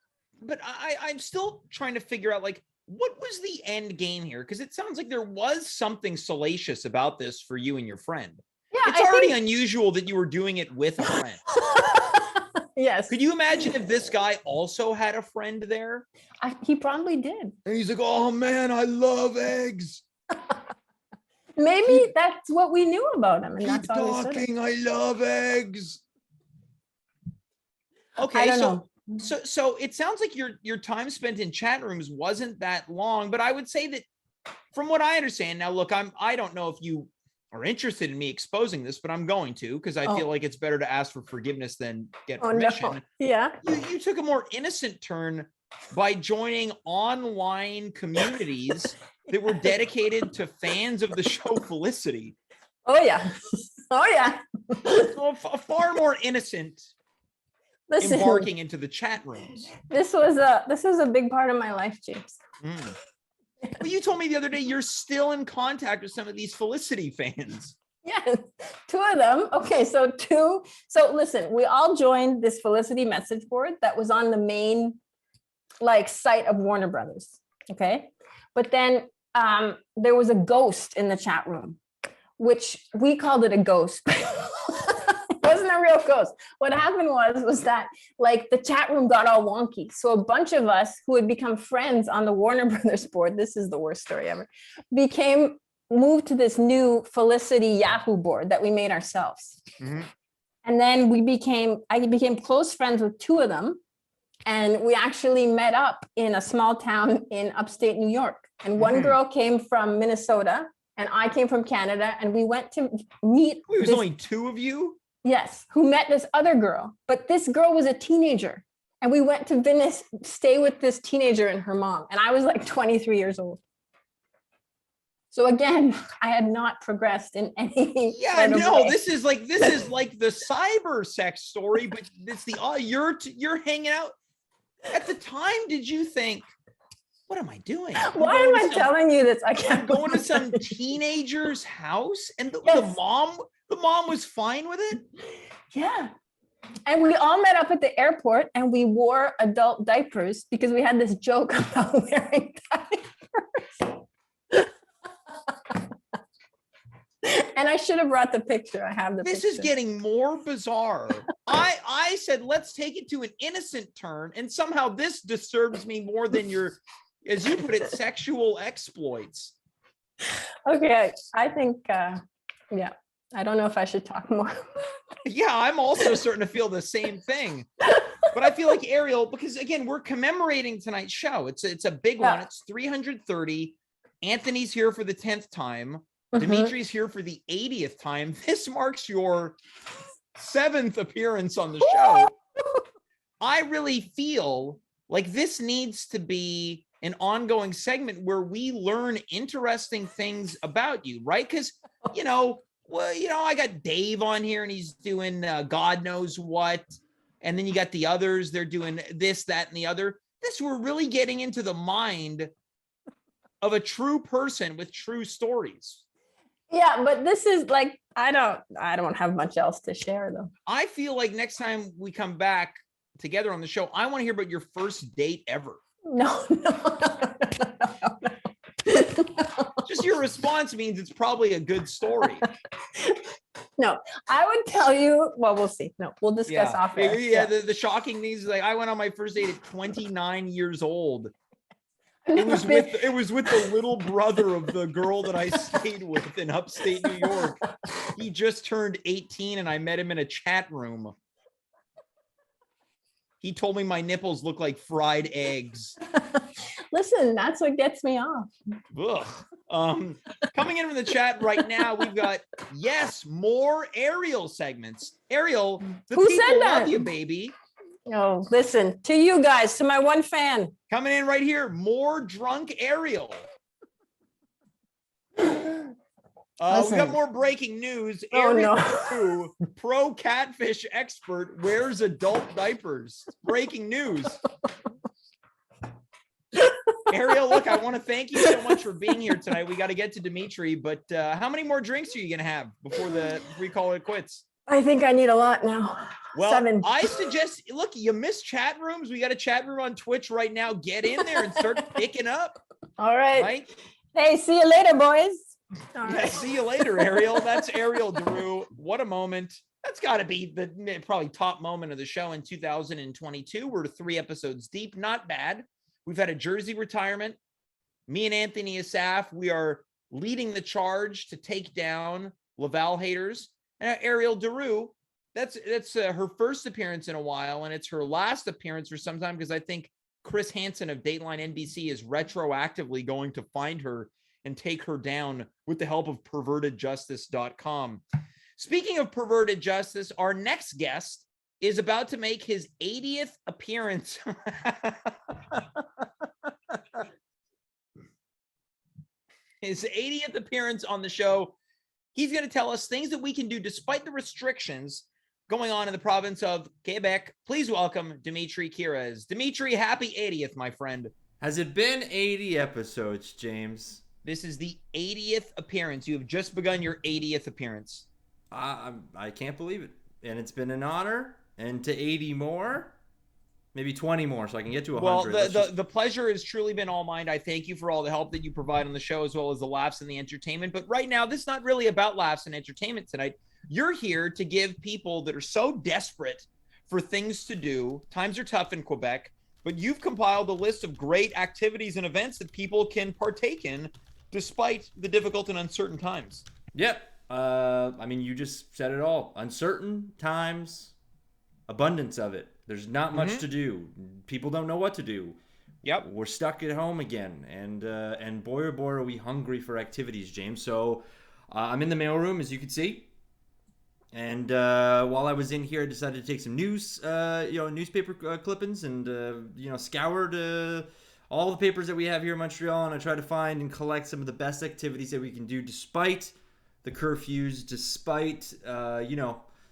but I'm still trying to figure out like what was the end game here? Because it sounds like there was something salacious about this for you and your friend. Yeah, it's already unusual that you were doing it with a friend. Yes. Could you imagine if this guy also had a friend there? He probably did. And he's like, oh man, I love eggs. Maybe that's what we knew about him. And Keep that's all talking, I love eggs. Okay, I don't know. So it sounds like your time spent in chat rooms wasn't that long, but I would say that from what I understand now, look, I don't know if you are interested in me exposing this, but I'm going to, because I feel like it's better to ask for forgiveness than get permission. No. Yeah. You took a more innocent turn by joining online communities that were dedicated to fans of the show Felicity. Oh yeah. So a far more innocent embarking into the chat rooms. This was a big part of my life, James. Well, you told me the other day you're still in contact with some of these Felicity fans. Yes, 2 of them. Okay, so listen, we all joined this Felicity message board that was on the main like site of Warner Brothers. Okay, but then there was a ghost in the chat room, which we called it a ghost. It wasn't a real ghost. What happened was that like the chat room got all wonky. So a bunch of us who had become friends on the Warner Brothers board, this is the worst story ever, moved to this new Felicity Yahoo board that we made ourselves. Mm-hmm. And then I became close friends with 2 of them. And we actually met up in a small town in upstate New York. And one girl came from Minnesota and I came from Canada. And we went to meet. Wait, there's only 2 of you? Yes, who met this other girl. But this girl was a teenager. And we went to Venice, stay with this teenager and her mom. And I was like 23 years old. So again, I had not progressed in any. Yeah, no, way. This is like the cyber sex story, but it's you're hanging out. At the time, did you think what am I doing? Why am I telling you this? I I'm can't going to believe some it. teenager's house, and the Yes. mom was fine with it. Yeah. And we all met up at the airport and we wore adult diapers because we had this joke about wearing diapers. And I should have brought the picture. I have the This picture. is getting more bizarre. I said, let's take it to an innocent turn, and somehow this disturbs me more than your, as you put it, sexual exploits. Okay. I think, yeah, I don't know if I should talk more. Yeah, I'm also starting to feel the same thing. But I feel like Ariel, because again, we're commemorating tonight's show. It's a big one. It's 330. Anthony's here for the 10th time. Dimitri's here for the 80th time. This marks your 7th appearance on the show. I really feel like this needs to be an ongoing segment where we learn interesting things about you, right? Because, I got Dave on here and he's doing God knows what. And then you got the others. They're doing this, that, and the other. We're really getting into the mind of a true person with true stories. Yeah, but this is like, I don't have much else to share though. I feel like next time we come back together on the show, I want to hear about your first date ever. No. Just your response means it's probably a good story. No, I would tell you, well, we'll see. No, we'll discuss off air. Yeah. The shocking thing is, like, I went on my first date at 29 years old. It was with the little brother of the girl that I stayed with in upstate New York. He just turned 18 and I met him in a chat room. He told me my nipples look like fried eggs. Listen, that's what gets me off. Ugh. Coming in from the chat right now, we've got, more Ariel segments. Ariel, the Who people said that? love you, baby. Oh, listen, to you guys, to my one fan. Coming in right here, more drunk Ariel. We got more breaking news. Ariel De Roo, pro catfish expert, wears adult diapers. Breaking news. Ariel, look, I want to thank you so much for being here tonight. We got to get to Dimitri, but how many more drinks are you going to have before we call it quits? I think I need a lot now. Well, 7. I suggest, look, you miss chat rooms. We got a chat room on Twitch right now. Get in there and start picking up. All right. Right? Hey, see you later, boys. All Yeah, right. see you later, Ariel. That's Ariel De Roo. What a moment. That's got to be the probably top moment of the show in 2022. We're 3 episodes deep. Not bad. We've had a jersey retirement. Me and Anthony Assaf, we are leading the charge to take down Laval haters. And Ariel De Roo, that's her first appearance in a while, and it's her last appearance for some time because I think Chris Hansen of Dateline NBC is retroactively going to find her and take her down with the help of pervertedjustice.com. Speaking of perverted justice, our next guest is about to make his 80th appearance. His 80th appearance on the show. He's going to tell us things that we can do despite the restrictions going on in the province of Quebec. Please welcome Dimitri Kyres. Dimitri, happy 80th, my friend. Has it been 80 episodes, James? This is the 80th appearance. You have just begun your 80th appearance. I can't believe it. And it's been an honor. And to 80 more, maybe 20 more, so I can get to 100. Well, the pleasure has truly been all mine. I thank you for all the help that you provide on the show, as well as the laughs and the entertainment. But right now, this is not really about laughs and entertainment tonight. You're here to give people that are so desperate for things to do. Times are tough in Quebec, but you've compiled a list of great activities and events that people can partake in despite the difficult and uncertain times. Yep. I mean, you just said it all. Uncertain times, abundance of it. There's not much to do. People don't know what to do. Yep. We're stuck at home again, and boy oh boy are we hungry for activities, James. So I'm in the mailroom, as you can see. And while I was in here, I decided to take some newspaper clippings and scoured all the papers that we have here in Montreal, and I tried to find and collect some of the best activities that we can do despite the curfews, despite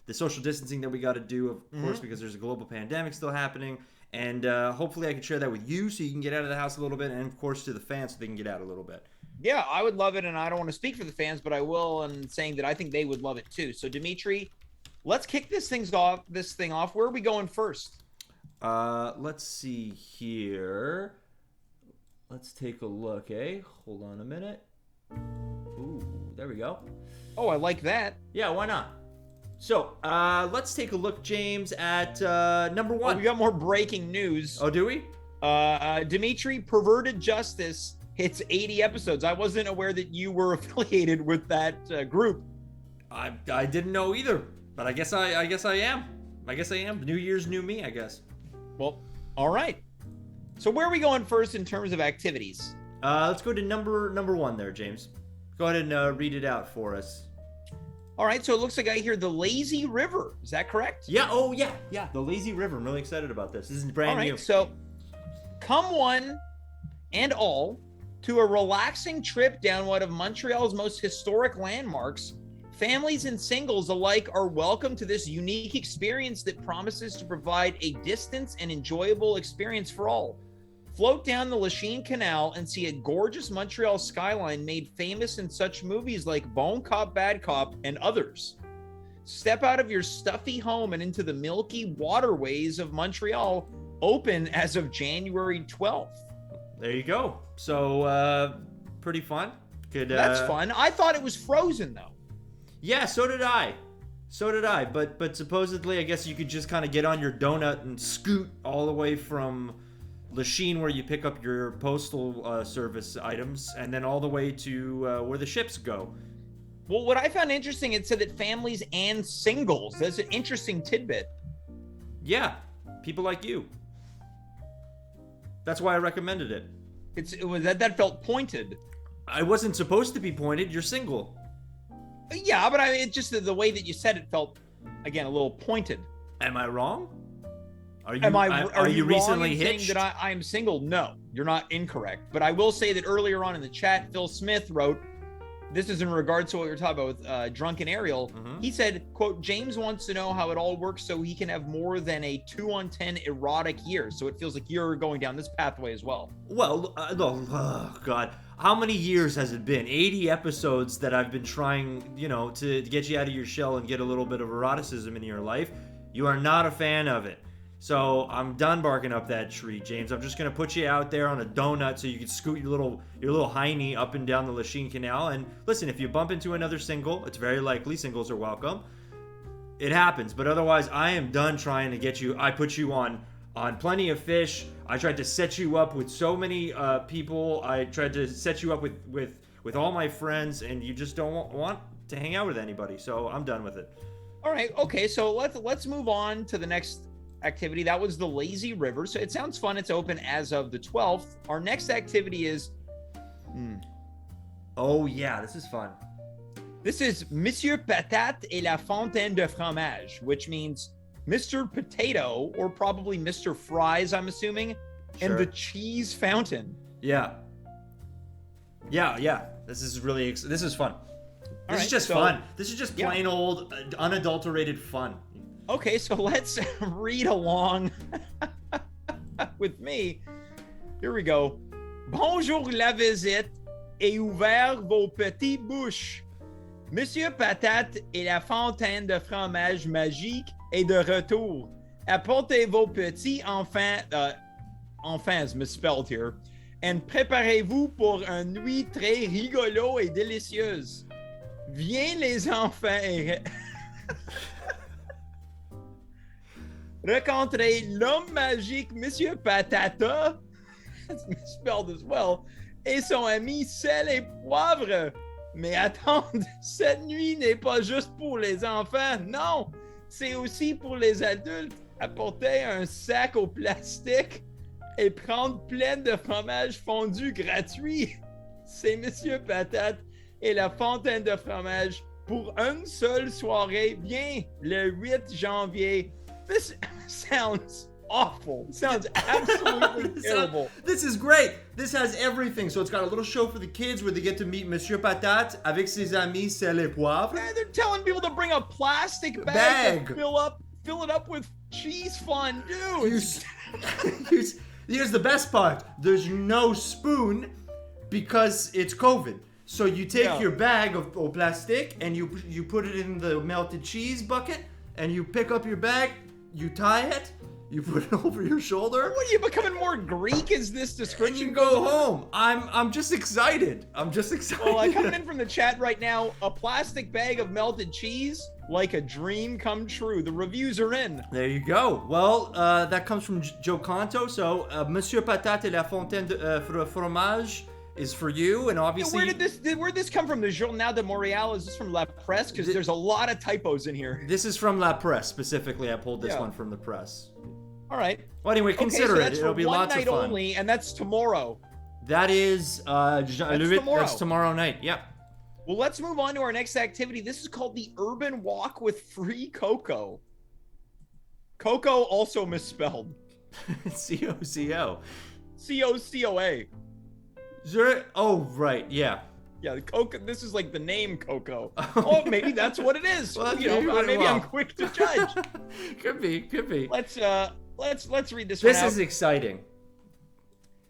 the social distancing that we got to do, of course, because there's a global pandemic still happening. And hopefully I can share that with you so you can get out of the house a little bit, and of course to the fans so they can get out a little bit. Yeah, I would love it, and I don't want to speak for the fans, but I will, and saying that I think they would love it too. So Dimitri, let's kick this thing off. Where are we going first? Let's see here. Let's take a look, Hold on a minute. Ooh, there we go. Oh, I like that. Yeah, why not? So, let's take a look, James, at number 1. Oh, we got more breaking news. Oh, do we? Dimitri, Perverted Justice hits 80 episodes. I wasn't aware that you were affiliated with that group. I didn't know either, but I guess I am. I guess I am. New Year's, new me, I guess. Well, all right. So where are we going first in terms of activities? Let's go to number 1 there, James. Go ahead and read it out for us. All right, so it looks like I hear the Lazy River. Is that correct? Yeah, yeah. The Lazy River. I'm really excited about this. This is brand new. All right, so come one and all to a relaxing trip down one of Montreal's most historic landmarks. Families and singles alike are welcome to this unique experience that promises to provide a distance and enjoyable experience for all. Float down the Lachine Canal and see a gorgeous Montreal skyline made famous in such movies like Bon Cop, Bad Cop, and others. Step out of your stuffy home and into the milky waterways of Montreal, open as of January 12th. There you go. So, pretty fun. That's fun. I thought it was frozen, though. Yeah, so did I. But supposedly, I guess you could just kind of get on your donut and scoot all the way from Lachine, where you pick up your postal service items, and then all the way to where the ships go. Well, what I found interesting, it said that families and singles. That's an interesting tidbit. Yeah, people like you. That's why I recommended it. It was that felt pointed. I wasn't supposed to be pointed. You're single. Yeah, but it just the way that you said it felt, again, a little pointed. Am I wrong? Are you recently wrong in hitched? saying that I am single? No, you're not incorrect. But I will say that earlier on in the chat, Phil Smith wrote, this is in regards to what we were talking about with Drunken Ariel. Mm-hmm. He said, quote, James wants to know how it all works so he can have more than a 2 on 10 erotic year. So it feels like you're going down this pathway as well. Well, oh God. How many years has it been? 80 episodes that I've been trying, to get you out of your shell and get a little bit of eroticism in your life. You are not a fan of it. So I'm done barking up that tree, James. I'm just gonna put you out there on a donut so you can scoot your little hiney up and down the Lachine Canal. And listen, if you bump into another single, it's very likely singles are welcome. It happens, but otherwise, I am done trying to get you. I put you on Plenty of Fish. I tried to set you up with so many people. I tried to set you up with all my friends, and you just don't want to hang out with anybody. So I'm done with it. All right, okay. So let's move on to the next activity. That was the Lazy River. So it sounds fun. It's open as of the 12th. Our next activity is oh yeah, this is fun. This is Monsieur Patate et la Fontaine de Fromage, which means Mr. Potato, or probably Mr. Fries, I'm assuming, Sure. and the Cheese Fountain. Yeah. This is fun. This is just so- fun. This is just plain old unadulterated fun. Okay, so let's read along with me. Here we go. Bonjour la visite et ouvert vos petites bouches. Monsieur Patate et la fontaine de fromage magique est de retour. Apportez vos petits enfants, enfants misspelled here, and préparez-vous pour une nuit très rigolo et délicieuse. Viens les enfants et rencontrer l'homme magique Monsieur Patata, it's misspelled as well, et son ami Sel et Poivre. Mais attendre, cette nuit n'est pas juste pour les enfants, non, c'est aussi pour les adultes. Apporter un sac au plastique et prendre plein de fromage fondu gratuit. C'est Monsieur Patate et la fontaine de fromage pour une seule soirée, bien le 8 janvier. This sounds awful. It sounds absolutely terrible. This is great. This has everything. So it's got a little show for the kids where they get to meet Monsieur Patate avec ses amis Sel et Poivre. Yeah, they're telling people to bring a plastic bag. To fill it up with cheese fondue. Here's the best part. There's no spoon because it's COVID. So you take your bag of plastic and you put it in the melted cheese bucket and you pick up your bag, you tie it, you put it over your shoulder. What, are you becoming more Greek as this description and you goes go on? home. I'm just excited. Well, coming in from the chat right now, a plastic bag of melted cheese, like a dream come true. The reviews are in. There you go. Well, that comes from Joe Canto. So, Monsieur Patate et la Fontaine de Fromage is for you, and obviously. Where'd this come from? The Journal de Montréal? Is this from La Presse? Because there's a lot of typos in here. This is from La Presse specifically. I pulled this one from the press. All right. Well, anyway, consider it. It'll be lots of fun. One night only, and that's tomorrow. That is tomorrow. That's tomorrow night. Yep. Well, let's move on to our next activity. This is called the Urban Walk with Free Cocoa. Cocoa also misspelled. C-O-C-O. C-O-C-O-A. Oh, right. Yeah. Yeah, the Cocoa. This is like the name Cocoa. Oh, maybe that's what it is. Well, maybe I'm quick to judge. Could be. Let's read this. This is exciting.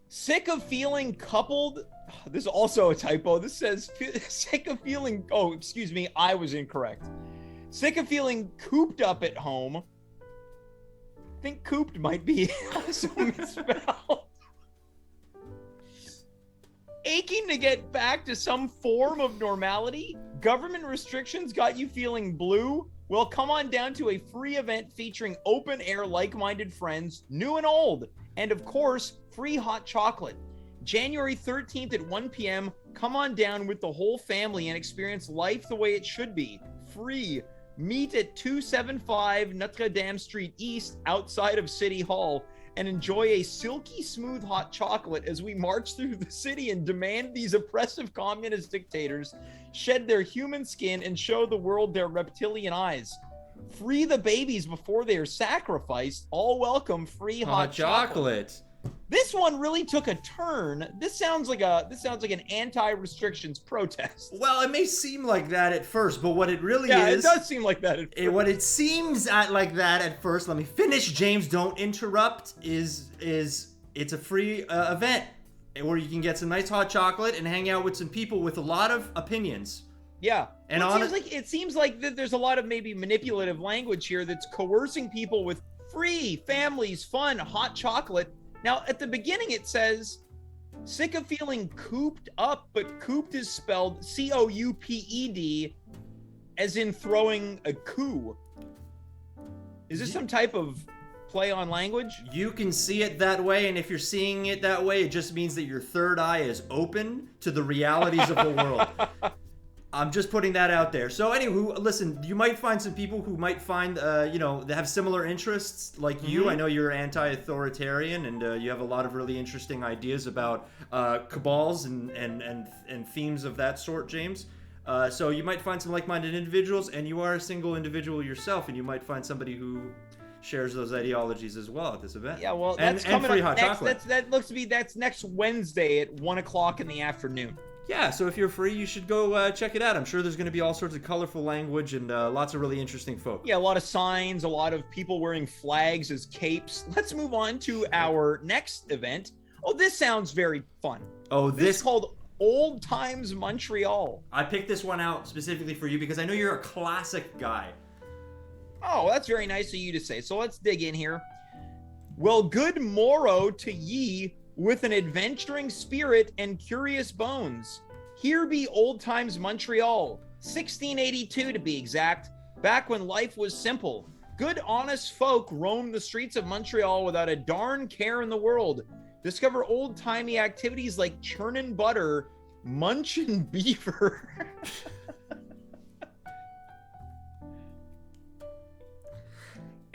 Sick of feeling coupled. This is also a typo. This says sick of feeling. Oh, excuse me. I was incorrect. Sick of feeling cooped up at home. I think cooped might be also misspelled. Aching to get back to some form of normality? Government restrictions got you feeling blue? Well, come on down to a free event featuring open air like-minded friends, new and old, and of course, free hot chocolate. January 13th at 1 p.m., come on down with the whole family and experience life the way it should be. Free. Meet at 275 Notre Dame Street East outside of City Hall and enjoy a silky smooth hot chocolate as we march through the city and demand these oppressive communist dictators shed their human skin and show the world their reptilian eyes. Free the babies before they are sacrificed. All welcome free hot chocolate. This one really took a turn. This sounds like an anti-restrictions protest. Well, it may seem like that at first, but what it really is... Yeah, it does seem like that at first. What it seems like that at first, let me finish, James, don't interrupt, is it's a free event where you can get some nice hot chocolate and hang out with some people with a lot of opinions. Yeah. And it seems like that there's a lot of maybe manipulative language here that's coercing people with free, families, fun, hot chocolate. Now, at the beginning, it says, sick of feeling cooped up, but cooped is spelled C-O-U-P-E-D, as in throwing a coup. Is this some type of play on language? You can see it that way, and if you're seeing it that way, it just means that your third eye is open to the realities of the world. I'm just putting that out there. So anywho, listen, you might find some people who might find, they have similar interests like you. I know you're anti-authoritarian and you have a lot of really interesting ideas about cabals and themes of that sort, James. So you might find some like-minded individuals, and you are a single individual yourself, and you might find somebody who shares those ideologies as well at this event. Yeah, well, that's coming free up hot next. chocolate. That's next Wednesday at 1:00 in the afternoon. Yeah, so if you're free, you should go check it out. I'm sure there's going to be all sorts of colorful language and lots of really interesting folk. Yeah, a lot of signs, a lot of people wearing flags as capes. Let's move on to our next event. Oh, this sounds very fun. Oh, this is called Old Times Montreal. I picked this one out specifically for you because I know you're a classic guy. Oh, that's very nice of you to say. So let's dig in here. Well, good morrow to ye, with an adventuring spirit and curious bones. Here be Old Times Montreal, 1682 to be exact, back when life was simple. Good honest folk roamed the streets of Montreal without a darn care in the world. Discover old-timey activities like churning butter, munching beaver.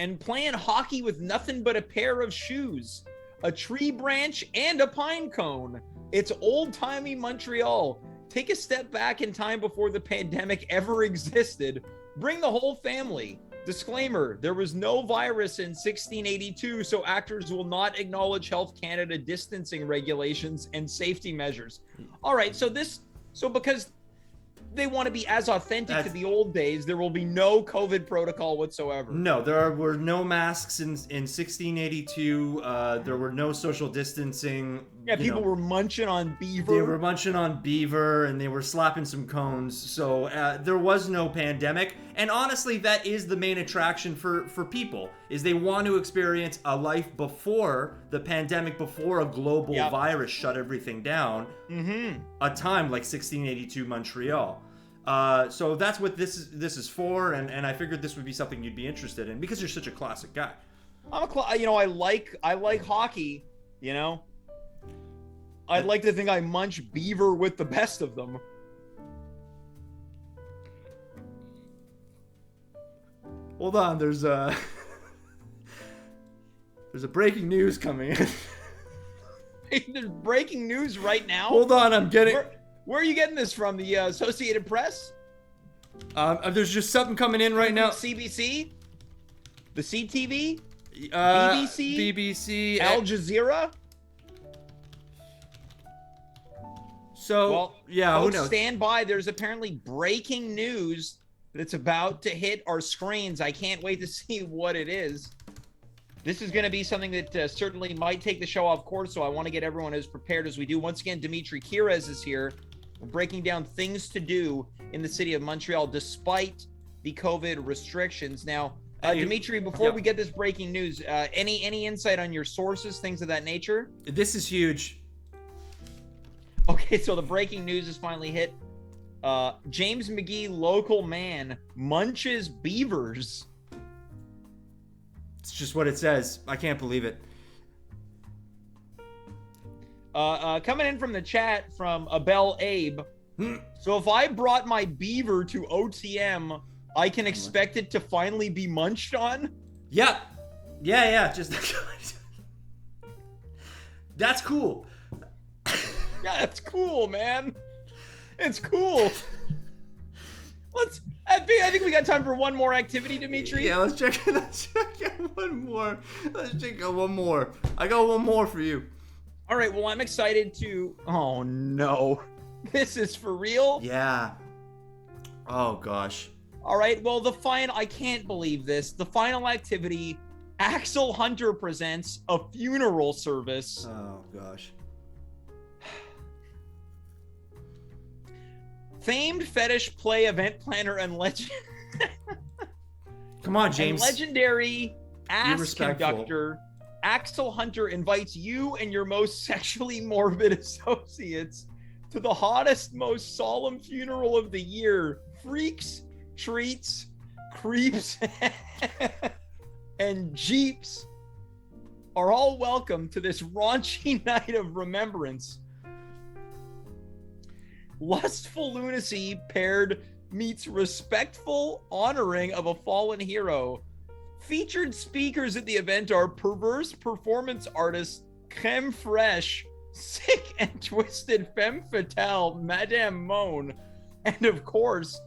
And playing hockey with nothing but a pair of shoes, a tree branch, and a pine cone. It's old-timey Montreal. Take a step back in time before the pandemic ever existed. Bring the whole family. Disclaimer, there was no virus in 1682, so actors will not acknowledge Health Canada distancing regulations and safety measures. All right, so because they want to be as authentic to the old days. There will be no COVID protocol whatsoever. No, there were no masks in 1682. There were no social distancing. Yeah, people were munching on beaver. They were munching on beaver, and they were slapping some cones. So there was no pandemic. And honestly, that is the main attraction for people, is they want to experience a life before the pandemic, before a global virus shut everything down. Mm-hmm. A time like 1682 Montreal. So that's what this is for, and I figured this would be something you'd be interested in because you're such a classic guy. I like hockey. I'd like to think I munch beaver with the best of them. Hold on, there's a breaking news coming in. There's breaking news right now. Hold on, I'm getting. Where are you getting this from? The Associated Press? There's just something coming in right now. CBC? The CTV? BBC? Al Jazeera? So, who knows? Stand by. There's apparently breaking news that's about to hit our screens. I can't wait to see what it is. This is going to be something that certainly might take the show off course, so I want to get everyone as prepared as we do. Once again, Dimitri Kyres is here. We're breaking down things to do in the city of Montreal despite the COVID restrictions. Now, Dimitri, before we get this breaking news, any insight on your sources, things of that nature? This is huge. Okay, so the breaking news has finally hit. James McGee, local man, munches beavers. It's just what it says. I can't believe it. Coming in from the chat from Abel Abe. So if I brought my beaver to OTM, I can expect it to finally be munched on? Yeah. Just that's cool. Yeah, that's cool, man. It's cool. I think we got time for one more activity, Dimitri. Yeah, let's check out one more. I got one more for you. All right, well, I'm excited to... Oh, no. This is for real? Yeah. Oh, gosh. All right, well, I can't believe this. The final activity, Axel Hunter presents a funeral service. Oh, gosh. Famed fetish play event planner and legend... Come on, James. And legendary ass conductor... Axel Hunter invites you and your most sexually morbid associates to the hottest, most solemn funeral of the year. Freaks, treats, creeps, and jeeps are all welcome to this raunchy night of remembrance. Lustful lunacy paired meets respectful honoring of a fallen hero. Featured speakers at the event are perverse performance artist Creme Fraiche, sick and twisted femme fatale Madame Moan, and of course,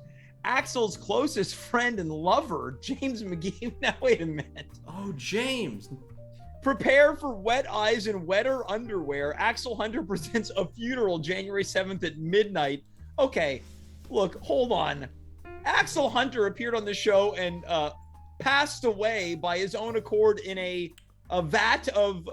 Axel's closest friend and lover, James McGee. Now wait a minute. Oh, James. Prepare for wet eyes and wetter underwear. Axel Hunter presents a funeral January 7th at midnight. Okay, look, hold on. Axel Hunter appeared on the show and passed away by his own accord in a vat of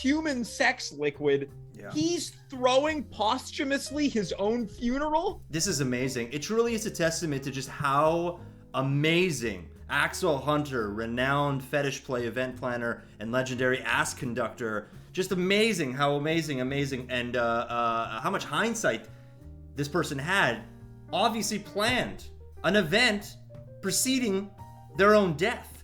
human sex liquid. Yeah. He's throwing posthumously his own funeral? This is amazing. It truly is a testament to just how amazing Axel Hunter, renowned fetish play event planner and legendary ass conductor, just amazing, how amazing, and how much hindsight this person had. Obviously planned an event preceding their own death.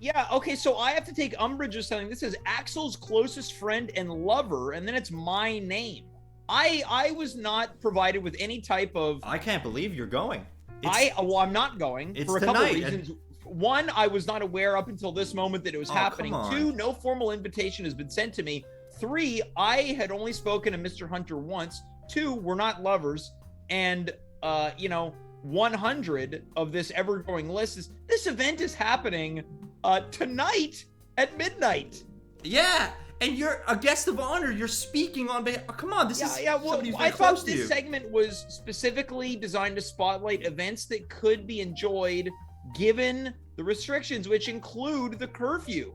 Yeah, okay, so I have to take umbrage with something. This is Axel's closest friend and lover, and then it's my name. I was not provided with any type of... I can't believe you're going. I'm not going for a couple of reasons. One, I was not aware up until this moment that it was happening. Two, no formal invitation has been sent to me. Three, I had only spoken to Mr. Hunter once. Two, we're not lovers. And, 100 of this ever-growing list is this event is happening tonight at midnight. Yeah, And you're a guest of honor. You're speaking on behalf. Oh, come on, this is Well, somebody who's I very close thought to you. this segment was specifically designed to spotlight events that could be enjoyed given the restrictions, which include the curfew.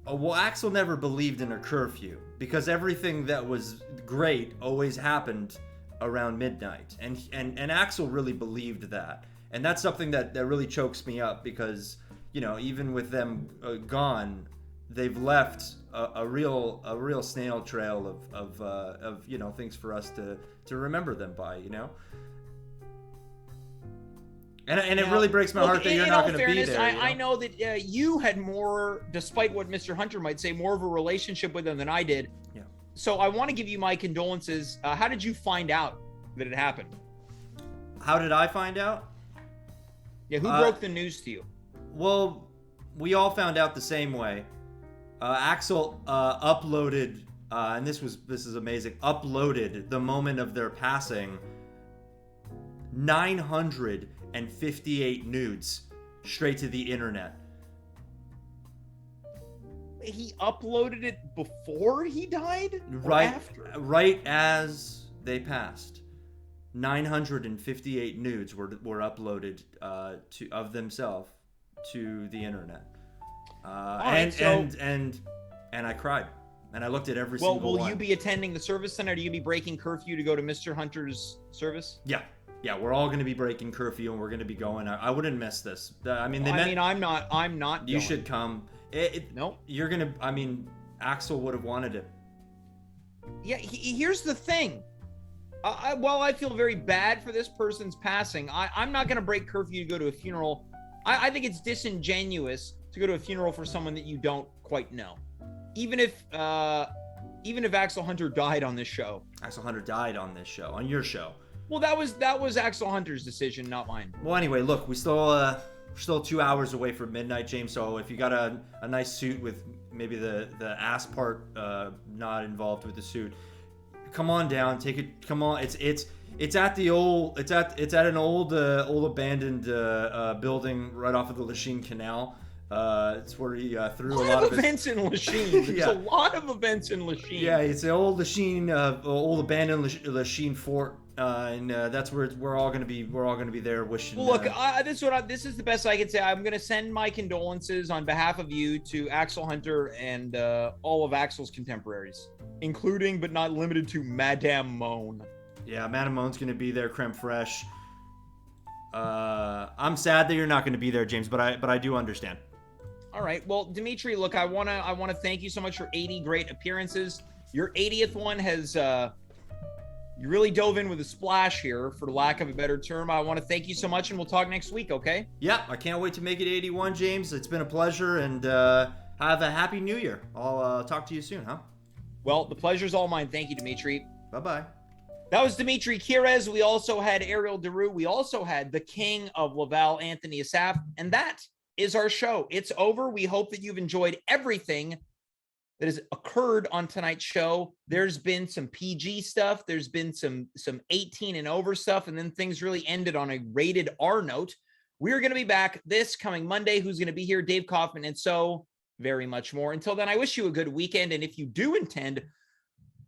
Oh, well, Axel never believed in a curfew because everything that was great always happened around midnight, and Axel really believed that, and that's something that really chokes me up because, you know, even with them gone, they've left a real snail trail of you know, things for us to remember them by, you know. And it really breaks my heart that you're not going to be there. I know that you had more, despite what Mr. Hunter might say, more of a relationship with them than I did. Yeah. So I want to give you my condolences. How did you find out that it happened? How did I find out? Yeah, who broke the news to you? Well, we all found out the same way. Axel uploaded, and this is amazing, uploaded the moment of their passing, 958 nudes straight to the internet. He uploaded it before he died? Right, after? right as they passed. 958 nudes were uploaded of themselves to the internet. And I cried. And I looked at every single one. Will you be attending the service then, or do you be breaking curfew to go to Mr. Hunter's service? Yeah, we're all going to be breaking curfew and we're going to be going. I wouldn't miss this. I'm not. You should come. Nope. You're going to. I mean, Axel would have wanted it. Yeah. Here's the thing. While I feel very bad for this person's passing, I'm not going to break curfew to go to a funeral. I think it's disingenuous to go to a funeral for someone that you don't quite know. Even if Axel Hunter died on this show. Axel Hunter died on this show, on your show. Well, that was Axel Hunter's decision, not mine. Well, anyway, look, we're still 2 hours away from midnight, James. So if you got a nice suit with maybe the ass part not involved with the suit, come on down, take it. Come on, it's at an old abandoned building right off of the Lachine Canal. It's where he threw a lot of events in Lachine. There's a lot of events in Lachine. Yeah, it's the old Lachine, old abandoned Lachine fort, and that's where we're all gonna be. We're all gonna be there wishing. Well, look, this is the best I can say. I'm gonna send my condolences on behalf of you to Axel Hunter and all of Axel's contemporaries, including but not limited to Madame Moan. Yeah, Madame Moan's gonna be there, creme fraiche. I'm sad that you're not gonna be there, James, but I do understand. All right. Well, Dimitri, look, I wanna thank you so much for 80 great appearances. Your 80th one has you really dove in with a splash here, for lack of a better term. I want to thank you so much, and we'll talk next week, okay? Yeah, I can't wait to make it 81, James. It's been a pleasure, and have a happy New Year. I'll talk to you soon, huh? Well, the pleasure's all mine. Thank you, Dimitri. Bye-bye. That was Dimitri Kyres. We also had Ariel De Roo. We also had the king of Laval, Anthony Assaf, and that is our show. It's over. We hope that you've enjoyed everything that has occurred on tonight's show. There's been some PG stuff. There's been some 18 and over stuff. And then things really ended on a rated R note. We're going to be back this coming Monday. Who's going to be here? Dave Kaufman, and so very much more. Until then, I wish you a good weekend. And if you do intend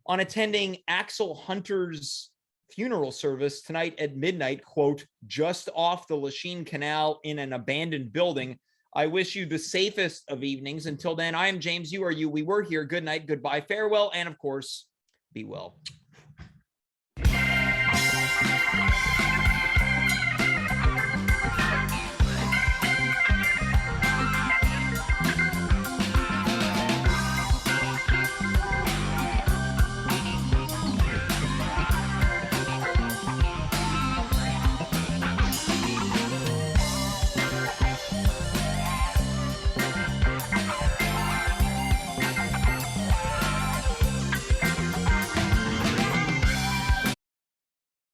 on attending Axel Hunter's funeral service tonight at midnight, quote, just off the Lachine Canal in an abandoned building, I wish you the safest of evenings. Until then, I am James. You are you. We were here. Good night. Goodbye. Farewell. And of course, be well.